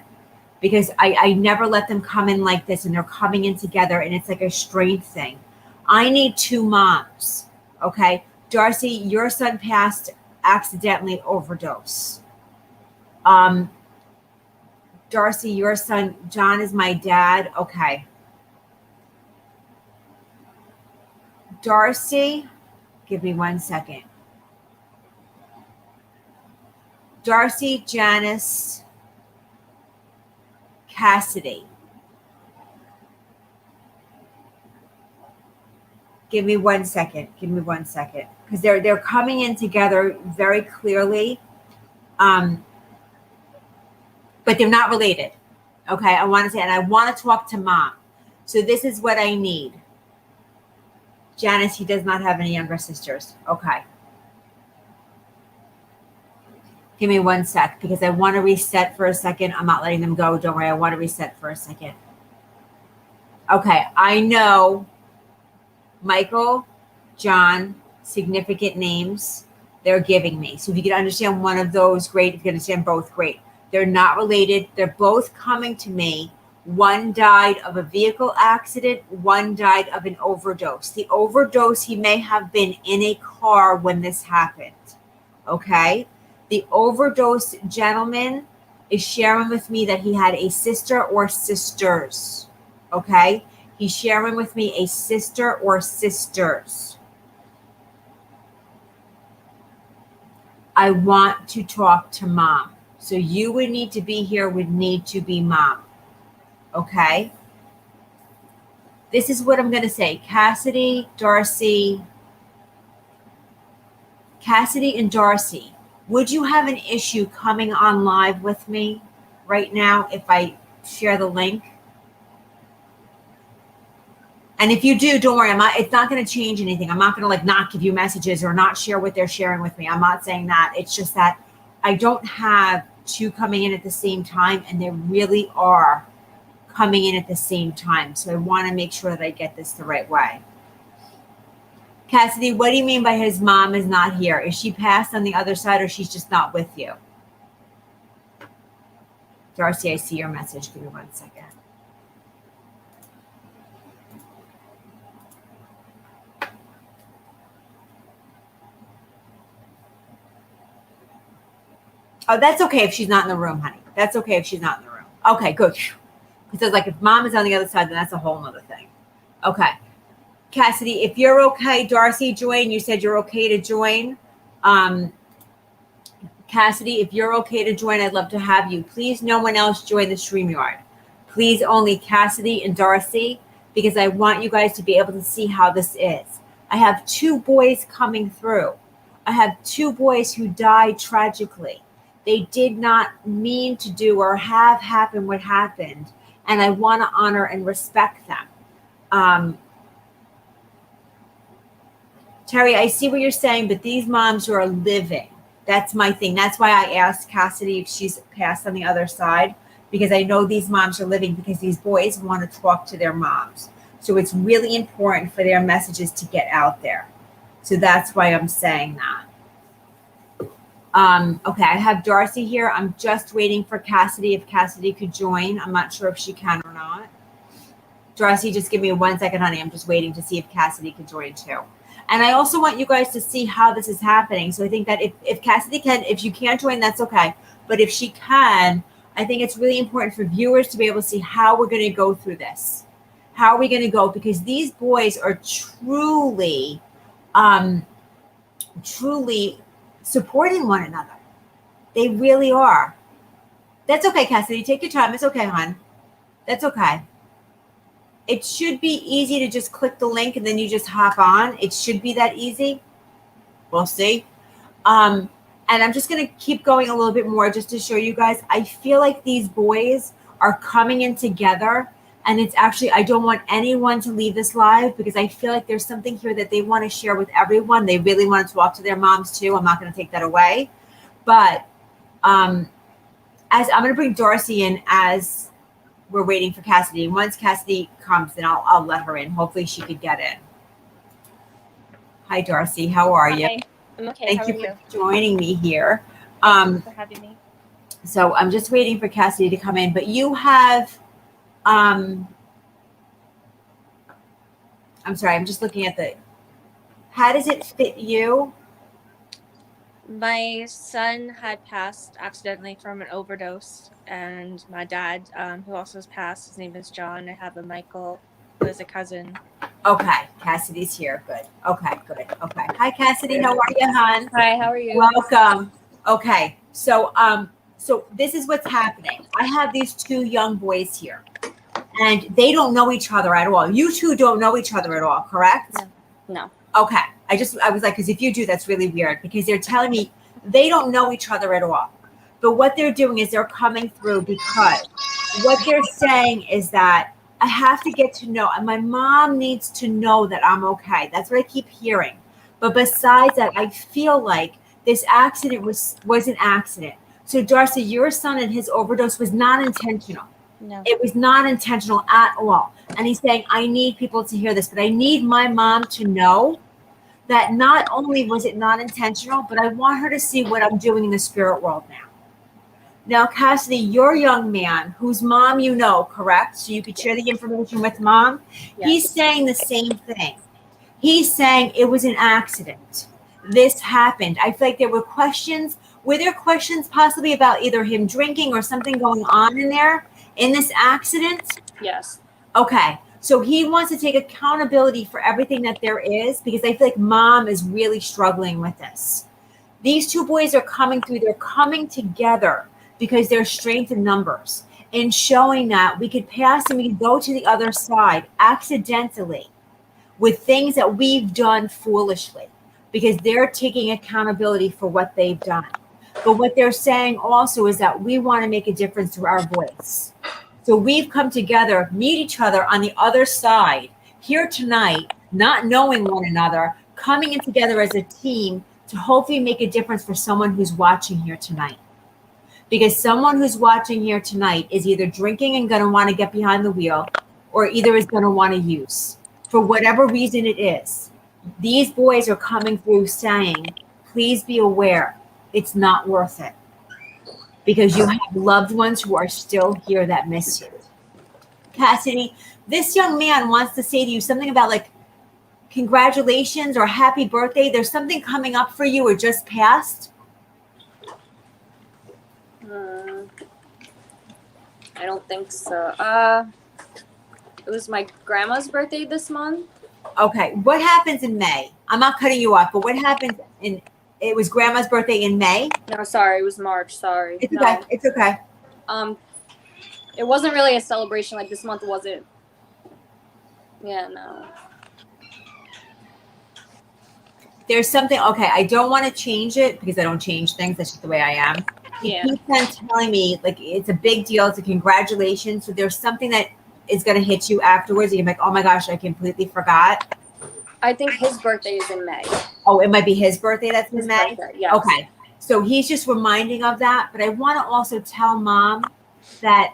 Because I never let them come in like this, and they're coming in together, and it's like a strength thing. I need two moms, okay? Darcy, your son passed accidentally overdose. Darcy, your son, John is my dad. Okay. Darcy, give me 1 second. Darcy, Janice, Cassidy. Give me 1 second. Because they're coming in together very clearly. But they're not related. Okay, I want to say, and I want to talk to mom. So this is what I need. Janice, he does not have any younger sisters. Okay. Give me 1 sec, because I want to reset for a second. I'm not letting them go. Don't worry. I want to reset for a second. Okay. I know Michael, John, significant names they're giving me. So if you can understand one of those, great. If you can understand both, great. They're not related. They're both coming to me. One died of a vehicle accident. One died of an overdose. The overdose, he may have been in a car when this happened. Okay. The overdose gentleman is sharing with me that he had a sister or sisters. Okay. He's sharing with me a sister or sisters. I want to talk to mom. So you would need to be here, would need to be mom. Okay. This is what I'm going to say. Cassidy and Darcy. Would you have an issue coming on live with me right now if I share the link? And if you do, don't worry. It's not going to change anything. I'm not going to not give you messages or not share what they're sharing with me. I'm not saying that. It's just that I don't have two coming in at the same time, and they really are coming in at the same time. So I want to make sure that I get this the right way. Cassidy, what do you mean by his mom is not here? Is she passed on the other side, or she's just not with you? Darcy, I see your message. Give me 1 second. Oh, that's okay if she's not in the room, honey. That's okay if she's not in the room. Okay, good. Because if mom is on the other side, then that's a whole other thing. Okay. Cassidy, if you're okay, Darcy, join. You said you're okay to join. Cassidy, if you're okay to join, I'd love to have you. Please, no one else join the StreamYard. Please, only Cassidy and Darcy, because I want you guys to be able to see how this is. I have two boys coming through. I have two boys who died tragically. They did not mean to do or have happened what happened, and I want to honor and respect them. Terry, I see what you're saying, but these moms are living. That's my thing. That's why I asked Cassidy if she's passed on the other side, because I know these moms are living, because these boys want to talk to their moms. So it's really important for their messages to get out there. So that's why I'm saying that. Okay, I have Darcy here. I'm just waiting for Cassidy, if Cassidy could join. I'm not sure if she can or not. Darcy, just give me 1 second, honey. I'm just waiting to see if Cassidy can join too. And I also want you guys to see how this is happening. So I think that if Cassidy can, if you can't join, that's okay. But if she can, I think it's really important for viewers to be able to see how we're going to go through this. How are we going to go? Because these boys are truly, truly supporting one another. They really are. That's okay, Cassidy. Take your time. It's okay, hon. That's okay. It should be easy to just click the link and then you just hop on. It should be that easy. We'll see. And I'm just going to keep going a little bit more just to show you guys. I feel like these boys are coming in together. And it's actually, I don't want anyone to leave this live because I feel like there's something here that they want to share with everyone. They really want to talk to their moms too. I'm not going to take that away. But as I'm going to bring Darcy in as we're waiting for Cassidy. And once Cassidy comes, then I'll let her in. Hopefully she could get in. Hi, Darcy. How are you? Hi. I'm okay. Thank How you are you for joining me here. Thank you for having me. So I'm just waiting for Cassidy to come in. But you have, I'm sorry, I'm just looking at how does it fit you? My son had passed accidentally from an overdose, and my dad, who also has passed, his name is John. I have a Michael, who is a cousin. Okay, Cassidy's here. Good. Okay, good. Okay. Hi, Cassidy. How are you, hon? Hi, how are you? Welcome. Okay, so this is what's happening. I have these two young boys here, and they don't know each other at all. You two don't know each other at all, correct? No. Okay. I was like, because if you do, that's really weird because they're telling me they don't know each other at all. But what they're doing is they're coming through because what they're saying is that I have to get to know, and my mom needs to know that I'm okay. That's what I keep hearing. But besides that, I feel like this accident was an accident. So Darcy, your son and his overdose was not intentional. No. It was not intentional at all. And he's saying, I need people to hear this, but I need my mom to know that not only was it not intentional, but I want her to see what I'm doing in the spirit world now. Now, Cassidy, your young man, whose mom you know, correct? So you could share the information with mom. Yes. He's saying the same thing. He's saying it was an accident. This happened. I feel like there were questions. Were there questions possibly about either him drinking or something going on in there in this accident? Yes. Okay. So he wants to take accountability for everything that there is because I feel like mom is really struggling with this. These two boys are coming through. They're coming together because there's strength in numbers and showing that we could pass and we could go to the other side accidentally with things that we've done foolishly because they're taking accountability for what they've done. But what they're saying also is that we want to make a difference through our voice. So we've come together, meet each other on the other side here tonight, not knowing one another, coming in together as a team to hopefully make a difference for someone who's watching here tonight. Because someone who's watching here tonight is either drinking and going to want to get behind the wheel or either is going to want to use for whatever reason it is. These boys are coming through saying, please be aware, it's not worth it. Because you have loved ones who are still here that miss you. Cassidy, this young man wants to say to you something about like congratulations or happy birthday. There's something coming up for you or just passed. I don't think so. It was my grandma's birthday this month. Okay. What happens in May? I'm not cutting you off, but what happens it was grandma's birthday in May? No, sorry, it was March. Sorry. It's okay. It's okay. It wasn't really a celebration like this month wasn't. Yeah, no. There's something, okay, I don't want to change it because I don't change things. That's just the way I am. He keeps on telling me like it's a big deal. It's a congratulations. So there's something that is going to hit you afterwards. You're like, oh my gosh, I completely forgot. I think his birthday is in May. Oh, it might be his birthday that's in May? Birthday, yes. Okay. So he's just reminding of that. But I want to also tell mom that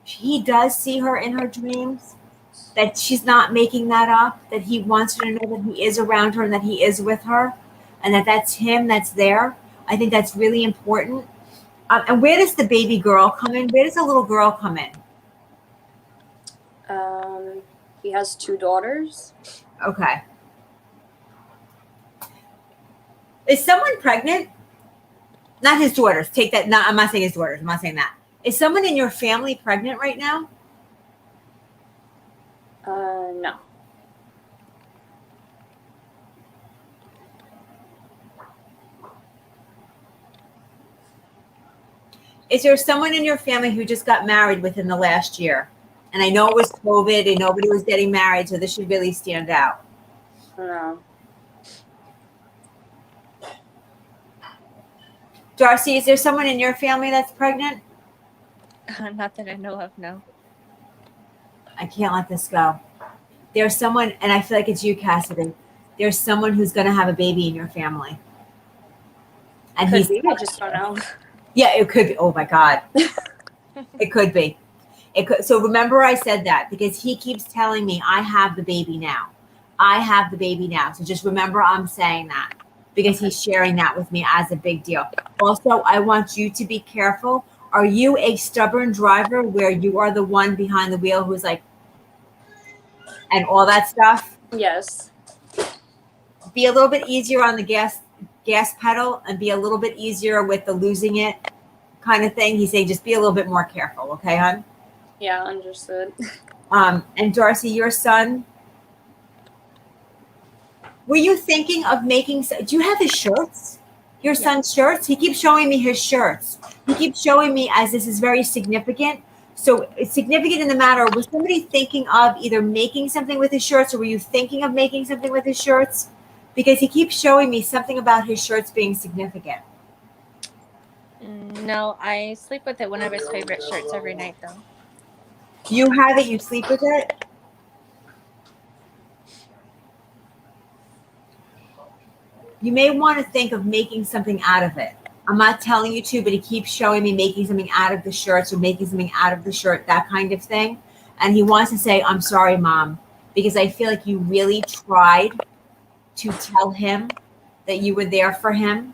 he does see her in her dreams, that she's not making that up, that he wants her to know that he is around her and that he is with her and that that's him that's there. I think that's really important. And where does the baby girl come in? Where does the little girl come in? He has 2 daughters. Okay. Is someone pregnant? Not his daughters. Take that. No, I'm not saying his daughters. I'm not saying that. Is someone in your family pregnant right now? No. Is there someone in your family who just got married within the last year? And I know it was COVID and nobody was getting married, so this should really stand out. No. Darcy, is there someone in your family that's pregnant? Not that I know of, no. I can't let this go. There's someone, and I feel like it's you, Cassidy. There's someone who's going to have a baby in your family. And Could be. I just don't know. Yeah, it could be. Oh my God. It could be. It could. So remember I said that because he keeps telling me I have the baby now. I have the baby now. So just remember I'm saying that because he's sharing that with me as a big deal. Also, I want you to be careful. Are you a stubborn driver where you are the one behind the wheel who's like, and all that stuff? Yes. Be a little bit easier on the gas pedal and be a little bit easier with the losing it kind of thing. He's saying just be a little bit more careful. Okay, hon? Yeah, understood. And Darcy, your son, were you thinking of making, do you have his shirts? Your son's shirts? He keeps showing me his shirts. He keeps showing me as this is very significant. So it's significant in the matter, was somebody thinking of either making something with his shirts or were you thinking of making something with his shirts? Because he keeps showing me something about his shirts being significant. No, I sleep with it, one of his favorite shirts every night though. You have it, you sleep with it? You may want to think of making something out of it. I'm not telling you to, but he keeps showing me making something out of the shirts or making something out of the shirt, that kind of thing. And he wants to say, I'm sorry, Mom, because I feel like you really tried to tell him that you were there for him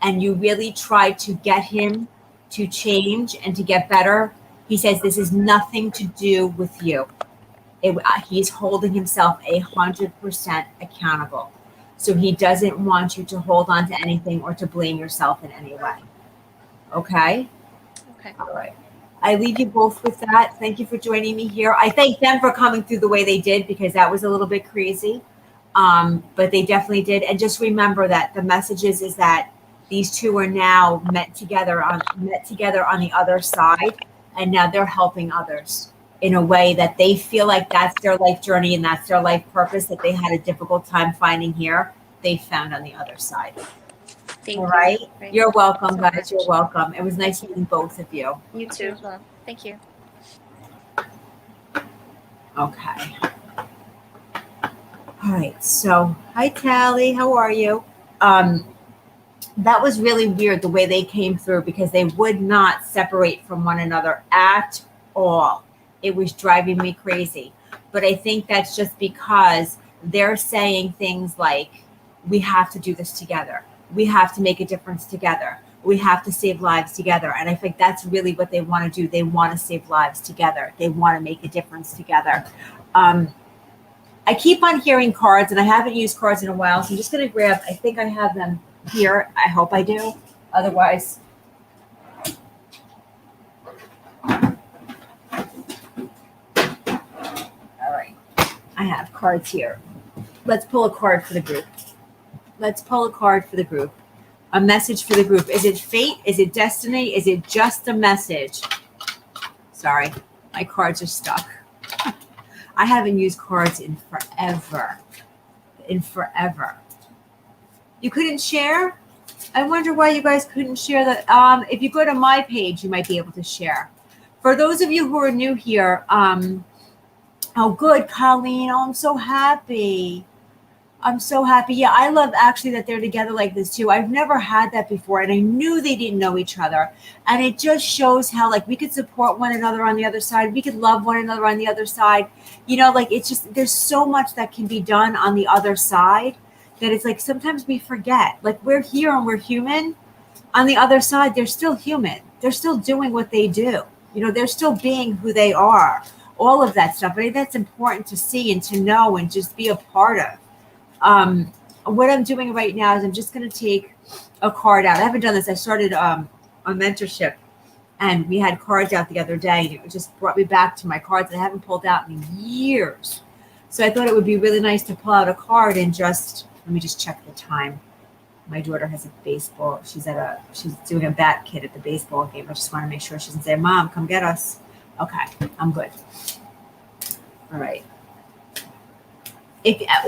and you really tried to get him to change and to get better. He says this is nothing to do with you. He's holding himself 100% accountable. So he doesn't want you to hold on to anything or to blame yourself in any way. Okay? Okay. All right. I leave you both with that. Thank you for joining me here. I thank them for coming through the way they did because that was a little bit crazy. But they definitely did. And just remember that the message is that these two are now met together on the other side. And now they're helping others in a way that they feel like that's their life journey and that's their life purpose that they had a difficult time finding here. They found on the other side. Thank All you. right. Right. You're welcome, So guys. much. You're welcome. It was nice meeting both of you. You You too. as well. Thank you. Okay. All right. So, hi, Tally. How are you? That was really weird the way they came through because they would not separate from one another at all. It was driving me crazy. But I think that's just because they're saying things like, we have to do this together. We have to make a difference together. We have to save lives together. And I think that's really what they want to do. They want to save lives together. They want to make a difference together. I keep on hearing cards, and I haven't used cards in a while. So I'm just going to grab, I think I have them here. I hope I do. Otherwise, all right. I have cards here. Let's pull a card for the group. Let's pull a card for the group. A message for the group. Is it fate? Is it destiny? Is it just a message? Sorry, my cards are stuck. I haven't used cards in forever. You couldn't share? I wonder why you guys couldn't share that. If you go to my page, you might be able to share. For those of you who are new here, oh, good, Colleen. Oh, I'm so happy. Yeah, I love actually that they're together like this too. I've never had that before, and I knew they didn't know each other. And it just shows how like we could support one another on the other side. We could love one another on the other side. You know, like it's just there's so much that can be done on the other side that it's like sometimes we forget. Like we're here and we're human. On the other side, they're still human. They're still doing what they do. You know, they're still being who they are. All of that stuff. I think that's important to see and to know and just be a part of. What I'm doing right now is I'm just going to take a card out. I haven't done this. I started a mentorship and we had cards out the other day and it just brought me back to my cards that I haven't pulled out in years. So I thought it would be really nice to pull out a card and just, let me just check the time. My daughter has a baseball. She's doing a bat kit at the baseball game. I just want to make sure she doesn't say, Mom, come get us. Okay, I'm good. All right.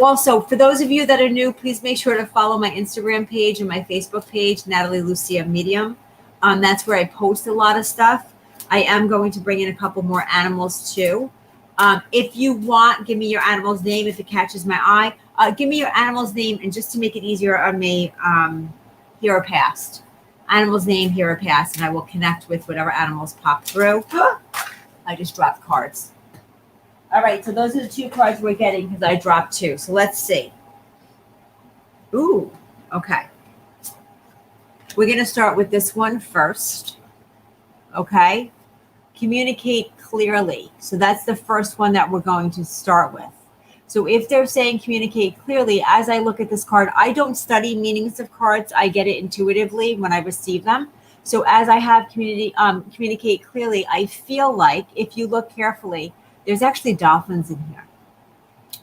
Also, for those of you that are new, please make sure to follow my Instagram page and my Facebook page, Natalie Lucia Medium. That's where I post a lot of stuff. I am going to bring in a couple more animals too. If you want, give me your animal's name if it catches my eye. Give me your animal's name, and just to make it easier on me, here or past. Animal's name, here or past, and I will connect with whatever animals pop through. I just dropped cards. All right, so those are the 2 cards we're getting because I dropped 2. So let's see. Ooh, okay. We're going to start with this one first. Okay. Communicate clearly. So that's the first one that we're going to start with. So if they're saying communicate clearly, as I look at this card, I don't study meanings of cards. I get it intuitively when I receive them. So as I have communicate clearly, I feel like if you look carefully, there's actually dolphins in here.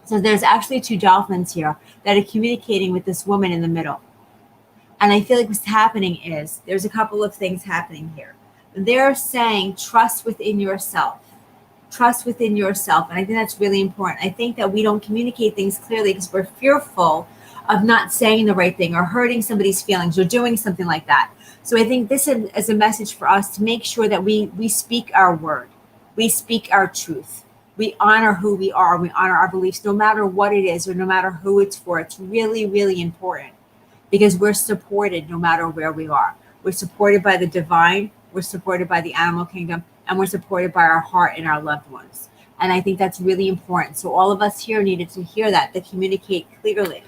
So there's actually 2 dolphins here that are communicating with this woman in the middle. And I feel like what's happening is there's a couple of things happening here. They're saying trust within yourself. Trust within yourself. And I think that's really important. I think that we don't communicate things clearly because we're fearful of not saying the right thing or hurting somebody's feelings or doing something like that. So I think this is a message for us to make sure that we speak our word. We speak our truth. We honor who we are. We honor our beliefs, no matter what it is or no matter who it's for. It's really, really important because we're supported no matter where we are. We're supported by the divine. We're supported by the animal kingdom, and we're supported by our heart and our loved ones. And I think that's really important. So all of us here needed to hear that, to communicate clearly.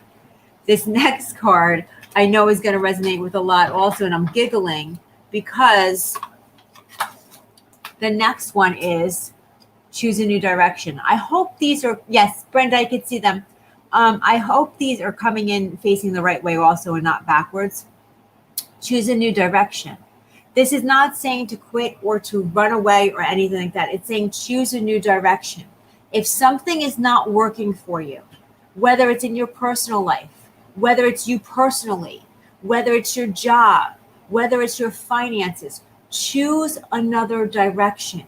This next card I know is going to resonate with a lot also, and I'm giggling because the next one is choose a new direction. I hope these are, yes, Brenda, I could see them. I hope these are coming in facing the right way also and not backwards. Choose a new direction. This is not saying to quit or to run away or anything like that. It's saying choose a new direction. If something is not working for you, whether it's in your personal life, whether it's you personally, whether it's your job, whether it's your finances, choose another direction.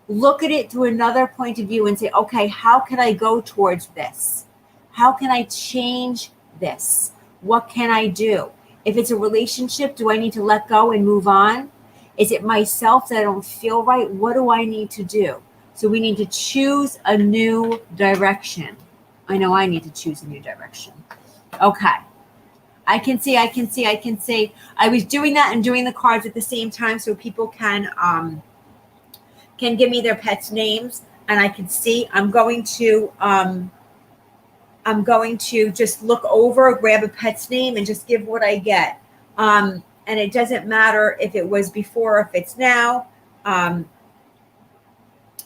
Look at it through another point of view and say, okay, how can I go towards this? How can I change this? What can I do? If it's a relationship, do I need to let go and move on? Is it myself that I don't feel right? What do I need to do? So we need to choose a new direction. I know I need to choose a new direction. Okay. I can see. I was doing that and doing the cards at the same time so people can give me their pets' names, and I can see. I'm going to just look over, grab a pet's name, and just give what I get. And it doesn't matter if it was before or if it's now. I'm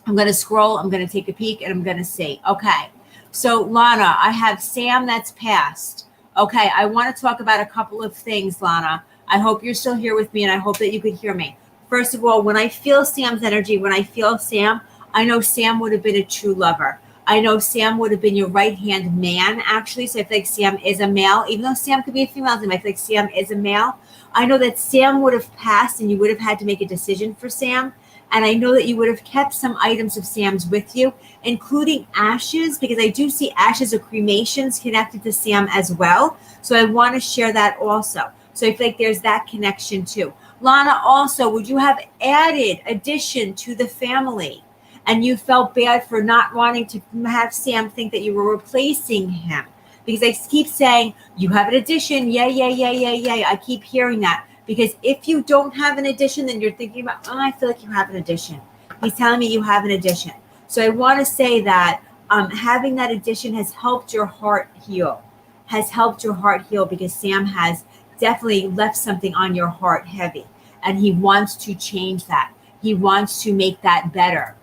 going to scroll. I'm going to take a peek, and I'm going to see. Okay. So, Lana, I have Sam that's passed. Okay. I want to talk about a couple of things, Lana. I hope you're still here with me, and I hope that you could hear me. First of all, when I feel Sam's energy, when I feel Sam, I know Sam would have been a true lover. I know Sam would have been your right-hand man, actually. So I feel like Sam is a male. Even though Sam could be a female, I feel like Sam is a male. I know that Sam would have passed and you would have had to make a decision for Sam. And I know that you would have kept some items of Sam's with you, including ashes, because I do see ashes or cremations connected to Sam as well. So I want to share that also. So I feel like there's that connection too. Lana, also, would you have added addition to the family? And you felt bad for not wanting to have Sam think that you were replacing him. Because I keep saying, you have an addition. Yeah. I keep hearing that. Because if you don't have an addition, then you're thinking about, oh, I feel like you have an addition. He's telling me you have an addition. So I want to say that having that addition has helped your heart heal. Because Sam has definitely left something on your heart heavy. And he wants to change that. He wants to make that better.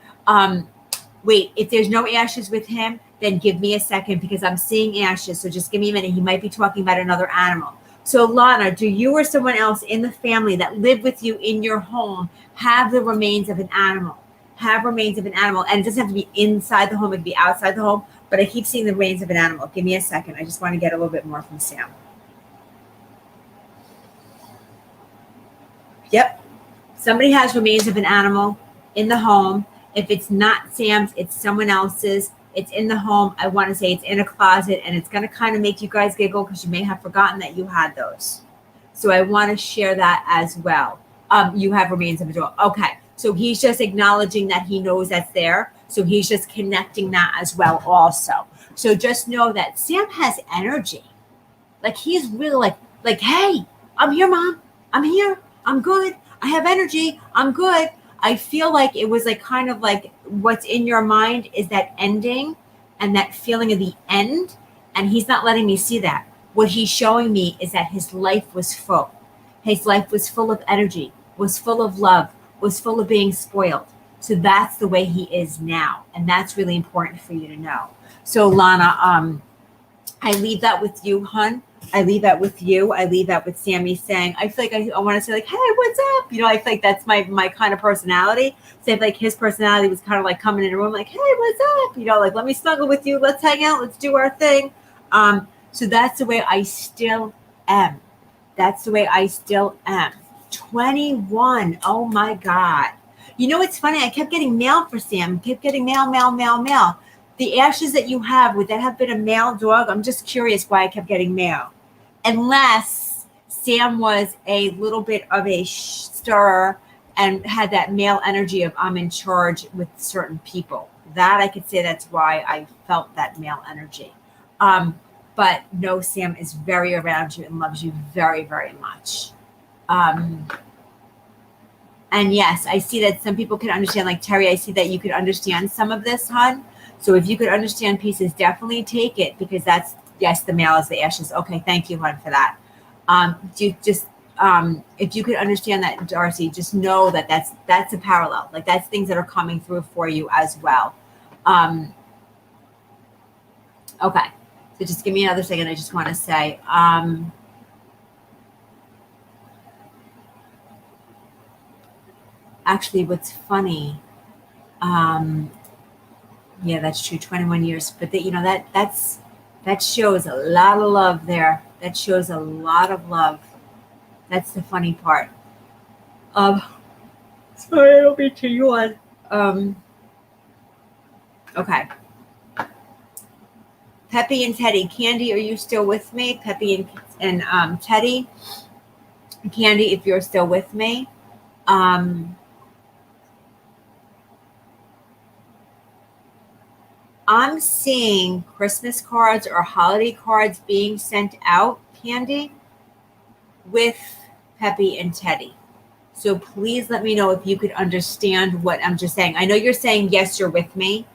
Wait, if there's no ashes with him, then give me a second because I'm seeing ashes. So just give me a minute. He might be talking about another animal. So Lana, do you or someone else in the family that lived with you in your home have the remains of an animal? And it doesn't have to be inside the home. It could be outside the home. but I keep seeing the remains of an animal. Give me a second. I just want to get a little bit more from Sam. Yep. Somebody has remains of an animal in the home. If it's not Sam's, it's someone else's. It's in the home. I want to say it's in a closet, and it's going to kind of make you guys giggle because you may have forgotten that you had those. So I want to share that as well. You have remains of a dog. Okay. So he's just acknowledging that he knows that's there. So he's just connecting that as well also. So just know that Sam has energy. Like he's really like, hey, I'm here, Mom. I'm here. I'm good. I have energy. I'm good. I feel like it was like kind of like what's in your mind is that ending and that feeling of the end. And he's not letting me see that. What he's showing me is that his life was full. His life was full of energy, was full of love, was full of being spoiled. So that's the way he is now. And that's really important for you to know. So Lana, I leave that with you, hun. I leave that with you. I leave that with Sammy saying, I feel like I want to say like, hey, what's up? You know, I feel like that's my kind of personality. So I feel like his personality was kind of like coming in a room like, hey, what's up? You know, like, let me snuggle with you. Let's hang out. Let's do our thing. So that's the way I still am. That's the way I still am. 21. Oh my God. You know, it's funny. I kept getting mail for Sam. Kept getting mail. The ashes that you have, would that have been a male dog? I'm just curious why I kept getting mail. Unless Sam was a little bit of a stirrer and had that male energy of I'm in charge with certain people. That I could say that's why I felt that male energy. But no, Sam is very around you and loves you very, very much. And yes, I see that some people can understand, like Terry, I see that you could understand some of this, hon. So if you could understand pieces, definitely take it because that's, yes, the male is the ashes. Okay, thank you, hon, for that. If you could understand that, Darcy, just know that that's a parallel. Like that's things that are coming through for you as well. Okay, so just give me another second. I just want to say, actually, what's funny, yeah, that's true. 21 years, but that shows a lot of love there. That shows a lot of love. That's the funny part. Sorry, I'll be too yawn. Okay. Peppy and Teddy. Candy, are you still with me? Peppy and Teddy. Candy, if you're still with me. I'm seeing Christmas cards or holiday cards being sent out, Candy, with Peppy and Teddy. So please let me know if you could understand what I'm just saying. I know you're saying, yes, you're with me.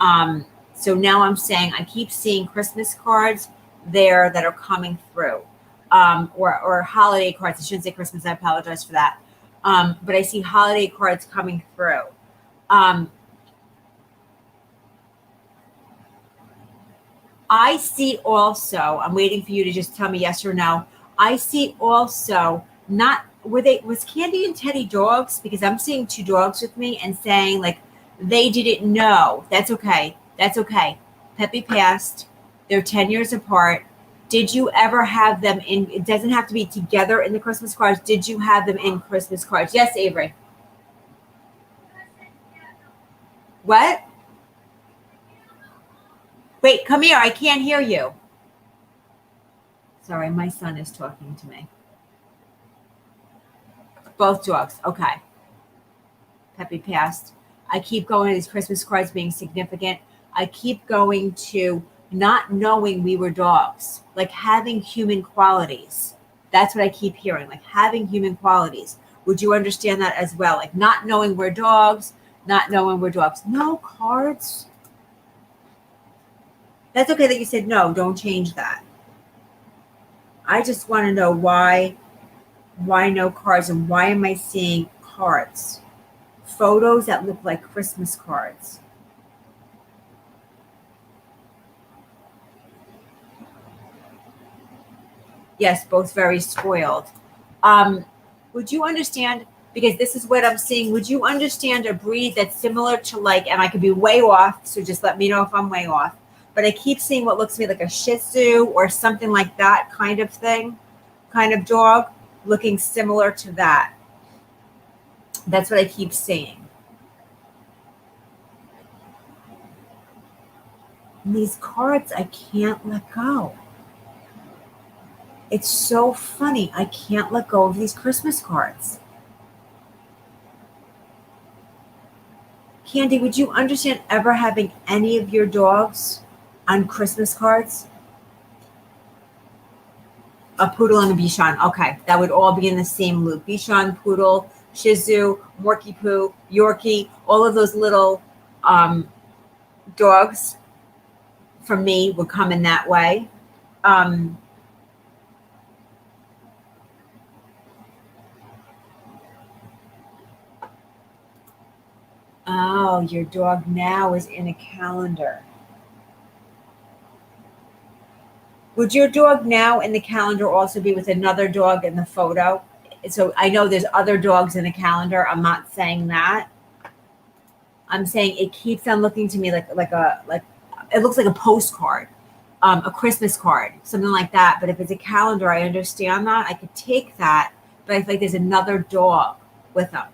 So now I'm saying I keep seeing Christmas cards there that are coming through, or holiday cards. I shouldn't say Christmas. I apologize for that. But I see holiday cards coming through. I see also, I'm waiting for you to just tell me yes or no. I see also was Candy and Teddy dogs? Because I'm seeing two dogs with me and saying like they didn't know. That's okay. That's okay. Peppy passed. They're 10 years apart. Did you ever have them in? It doesn't have to be together in the Christmas cards. Did you have them in Christmas cards? Yes, Avery. What? Wait, come here. I can't hear you. Sorry, my son is talking to me. Both dogs. Okay. Peppy passed. I keep going to these Christmas cards being significant. I keep going to not knowing we were dogs, like having human qualities. That's what I keep hearing, like having human qualities. Would you understand that as well? Like not knowing we're dogs, not knowing we're dogs. No cards. That's okay that you said no. Don't change that. I just want to know why no cards and why am I seeing cards? Photos that look like Christmas cards. Yes, both very spoiled. Would you understand, because this is what I'm seeing, would you understand a breed that's similar to like, and I could be way off, so just let me know if I'm way off. but I keep seeing what looks to me like a Shih Tzu or something like that kind of thing, kind of dog, looking similar to that. That's what I keep seeing. And these cards, I can't let go. It's so funny. I can't let go of these Christmas cards. Candy, would you understand ever having any of your dogs on Christmas cards? A poodle and a Bichon. Okay, that would all be in the same loop. Bichon, poodle, Shih Tzu, Morkie Poo, Yorkie, all of those little dogs for me would come in that way. Oh, your dog now is in a calendar. Would your dog now in the calendar also be with another dog in the photo? So I know there's other dogs in the calendar. I'm not saying that. I'm saying it keeps on looking to me like it looks like a postcard, a Christmas card, something like that. But if it's a calendar, I understand that. I could take that, but I feel like there's another dog with them.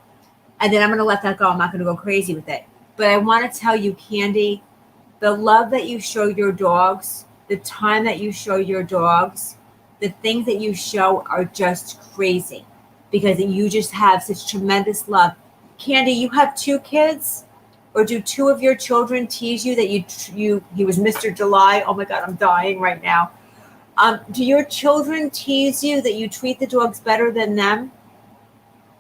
And then I'm going to let that go. I'm not going to go crazy with it. But I want to tell you, Candy, the love that you show your dogs, the time that you show your dogs, the things that you show are just crazy because you just have such tremendous love. Candy, you have 2 kids? Or do 2 of your children tease you that he was Mr. July? Oh my God, I'm dying right now. Do your children tease you that you treat the dogs better than them?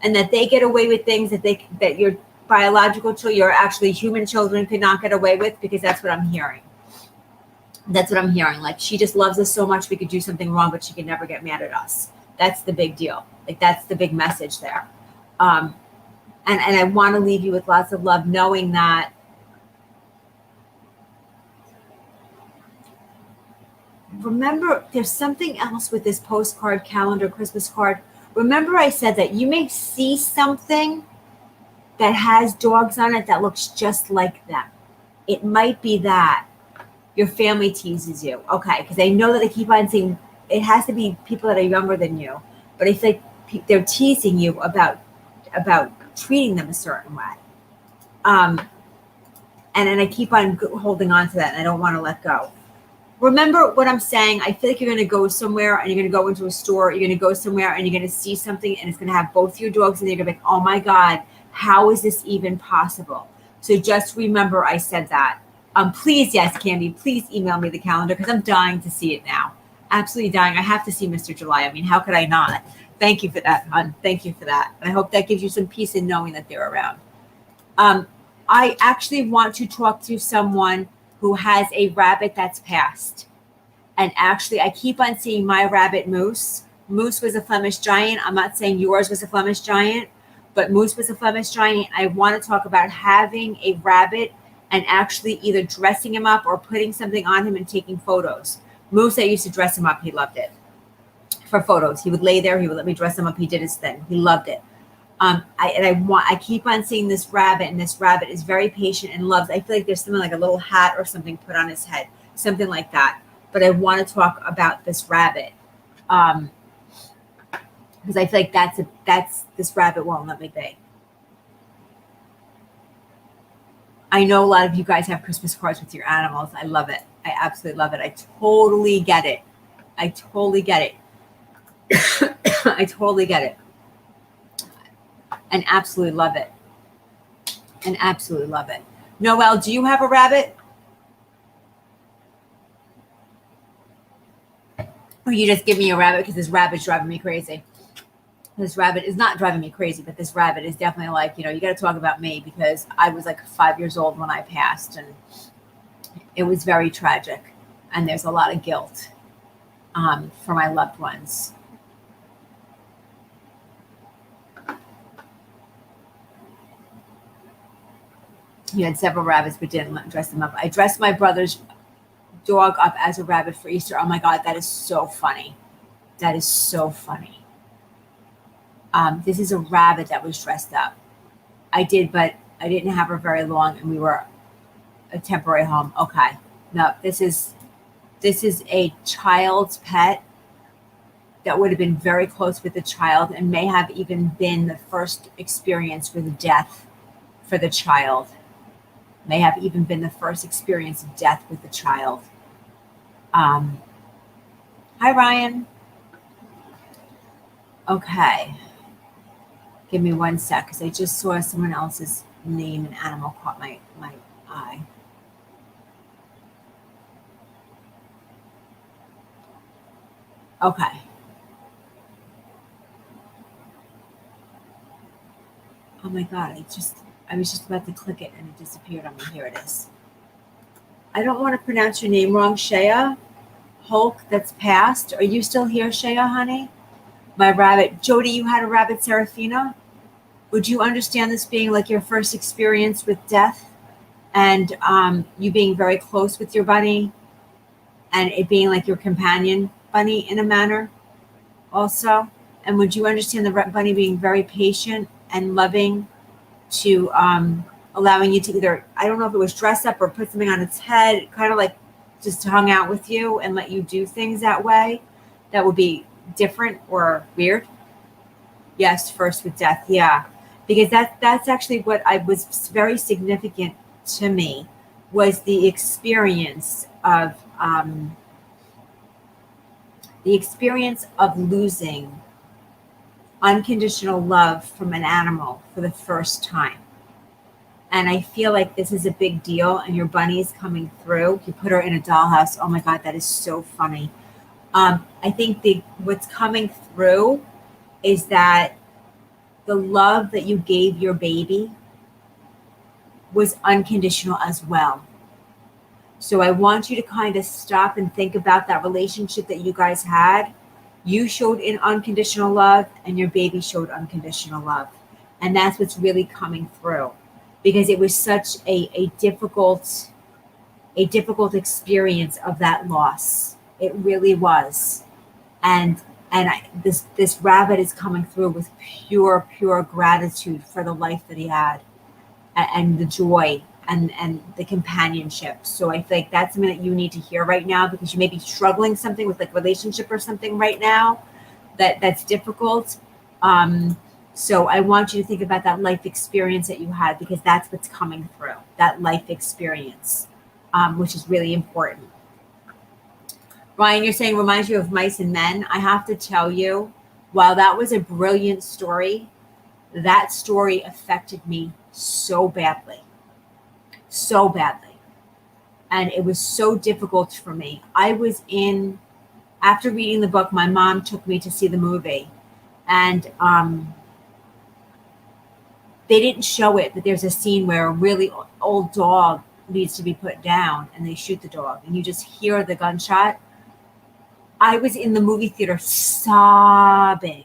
And that they get away with things that your biological children, your actually human children could not get away with? Because that's what I'm hearing. That's what I'm hearing. Like, she just loves us so much we could do something wrong, but she could never get mad at us. That's the big deal. Like, that's the big message there. And I want to leave you with lots of love, knowing that remember, there's something else with this postcard, calendar, Christmas card. Remember I said that you may see something that has dogs on it that looks just like them. It might be that your family teases you. Okay, because I know that they keep on saying it has to be people that are younger than you, but I think they're teasing you about treating them a certain way. And I keep on holding on to that, and I don't want to let go. Remember what I'm saying. I feel like you're going to go somewhere and you're going to go into a store. You're going to go somewhere and you're going to see something and it's going to have both your dogs and you're going to be like, oh my God, how is this even possible? So just remember I said that. Please, yes, Candy, please email me the calendar because I'm dying to see it now. Absolutely dying. I have to see Mr. July. I mean, how could I not? Thank you for that, hon. Thank you for that. And I hope that gives you some peace in knowing that they're around. I actually want to talk to someone who has a rabbit that's passed. And actually, I keep on seeing my rabbit Moose. Moose was a Flemish giant. I'm not saying yours was a Flemish giant, but Moose was a Flemish giant. I want to talk about having a rabbit and actually either dressing him up or putting something on him and taking photos. Moose, I used to dress him up. He loved it. For photos, he would lay there. He would let me dress him up. He did his thing. He loved it. I keep on seeing this rabbit, and this rabbit is very patient and loves. I feel like there's something like a little hat or something put on his head, something like that. But I want to talk about this rabbit because I feel like that's this rabbit won't let me be. I know a lot of you guys have Christmas cards with your animals. I love it. I absolutely love it. I totally get it. I totally get it. I totally get it. And absolutely love it. And absolutely love it. Noelle, do you have a rabbit? Or you just give me a rabbit because this rabbit's driving me crazy. This rabbit is not driving me crazy, but this rabbit is definitely like, you got to talk about me because I was like 5 years old when I passed and it was very tragic. And there's a lot of guilt for my loved ones. You had several rabbits, but didn't dress them up. I dressed my brother's dog up as a rabbit for Easter. Oh my God, that is so funny. That is so funny. This is a rabbit that was dressed up. I did, but I didn't have her very long, and we were a temporary home. Okay, No, this is a child's pet that would have been very close with the child and may have even been the first experience with death for the child. May have even been the first experience of death with the child. Hi, Ryan. Okay. Give me 1 sec, because I just saw someone else's name and animal caught my eye. Okay. Oh my God, I was just about to click it and it disappeared on me. Here it is. I don't want to pronounce your name wrong, Shea. Hulk, that's passed. Are you still here, Shea, honey? My rabbit. Jody, you had a rabbit, Serafina. Would you understand this being like your first experience with death and you being very close with your bunny and it being like your companion bunny in a manner also? And would you understand the bunny being very patient and loving to allowing you to either, I don't know if it was dress up or put something on its head, kind of like just hung out with you and let you do things that way that would be different or weird? Yes, first with death, yeah. Because that's actually what I was very significant to me, was the experience of losing unconditional love from an animal for the first time. And I feel like this is a big deal, and your bunny is coming through. You put her in a dollhouse. Oh my God, that is so funny. I think what's coming through is that the love that you gave your baby was unconditional as well. So I want you to kind of stop and think about that relationship that you guys had. You showed in unconditional love and your baby showed unconditional love. And that's what's really coming through, because it was such a difficult experience of that loss. It really was. And this rabbit is coming through with pure gratitude for the life that he had and the joy and the companionship. So I feel like that's something that you need to hear right now, because you may be struggling something with like relationship or something right now that's difficult. So I want you to think about that life experience that you had, because that's what's coming through, that life experience, which is really important. Ryan, you're saying reminds you of Mice and Men. I have to tell you, while that was a brilliant story, that story affected me so badly. So badly. And it was so difficult for me. After reading the book, my mom took me to see the movie. And they didn't show it, but there's a scene where a really old dog needs to be put down and they shoot the dog and you just hear the gunshot. I was in the movie theater sobbing.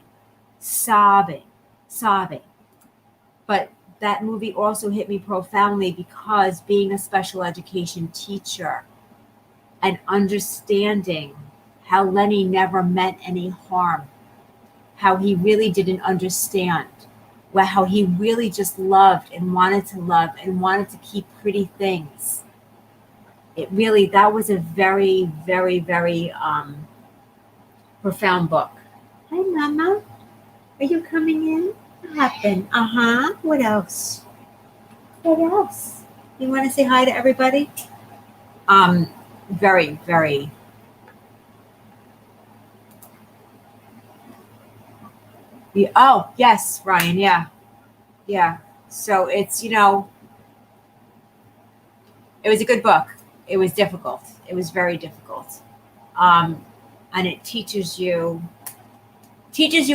But that movie also hit me profoundly, because being a special education teacher and understanding how Lenny never meant any harm, how he really didn't understand, how he really just loved and wanted to keep pretty things. That was a very, very, very profound book. Hi, Mama. Are you coming in? What happened? What else? You want to say hi to everybody? Very, very. Oh, yes, Ryan. Yeah. So it's, it was a good book. It was difficult. It was very difficult. And it teaches you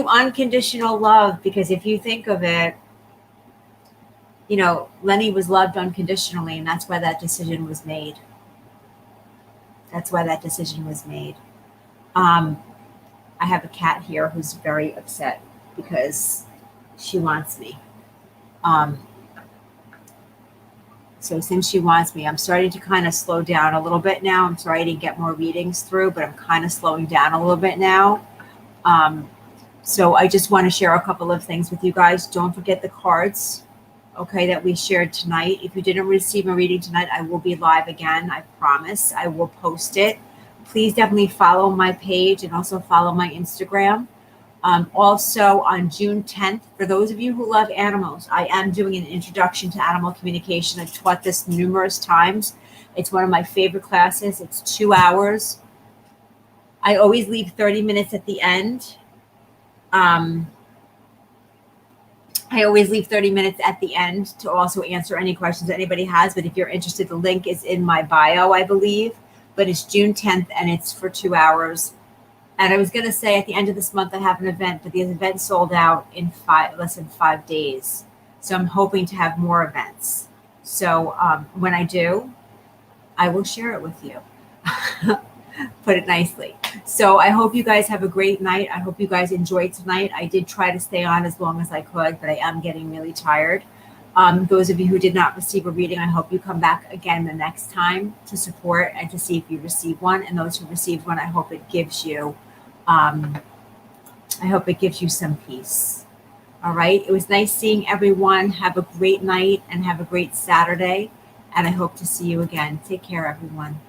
unconditional love, because if you think of it, Lenny was loved unconditionally, and that's why that decision was made. I have a cat here who's very upset because she wants me. So since she wants me, I'm starting to kind of slow down a little bit now. I'm sorry I didn't get more readings through, but I'm kind of slowing down a little bit now. So I just want to share a couple of things with you guys. Don't forget the cards, okay, that we shared tonight. If you didn't receive a reading tonight, I will be live again. I promise. I will post it. Please definitely follow my page and also follow my Instagram. Also on June 10th, for those of you who love animals, I am doing an introduction to animal communication. I've taught this numerous times. It's one of my favorite classes. It's 2 hours. I always leave 30 minutes at the end. I always leave 30 minutes at the end to also answer any questions that anybody has. But if you're interested, the link is in my bio, I believe. But it's June 10th and it's for 2 hours. And I was going to say at the end of this month, I have an event, but the event sold out in less than 5 days. So I'm hoping to have more events. So when I do, I will share it with you. Put it nicely. So I hope you guys have a great night. I hope you guys enjoyed tonight. I did try to stay on as long as I could, but I am getting really tired. Those of you who did not receive a reading, I hope you come back again the next time to support and to see if you receive one. And those who received one, I hope it gives you some peace. All right. It was nice seeing everyone. Have a great night and have a great Saturday. And I hope to see you again. Take care, everyone.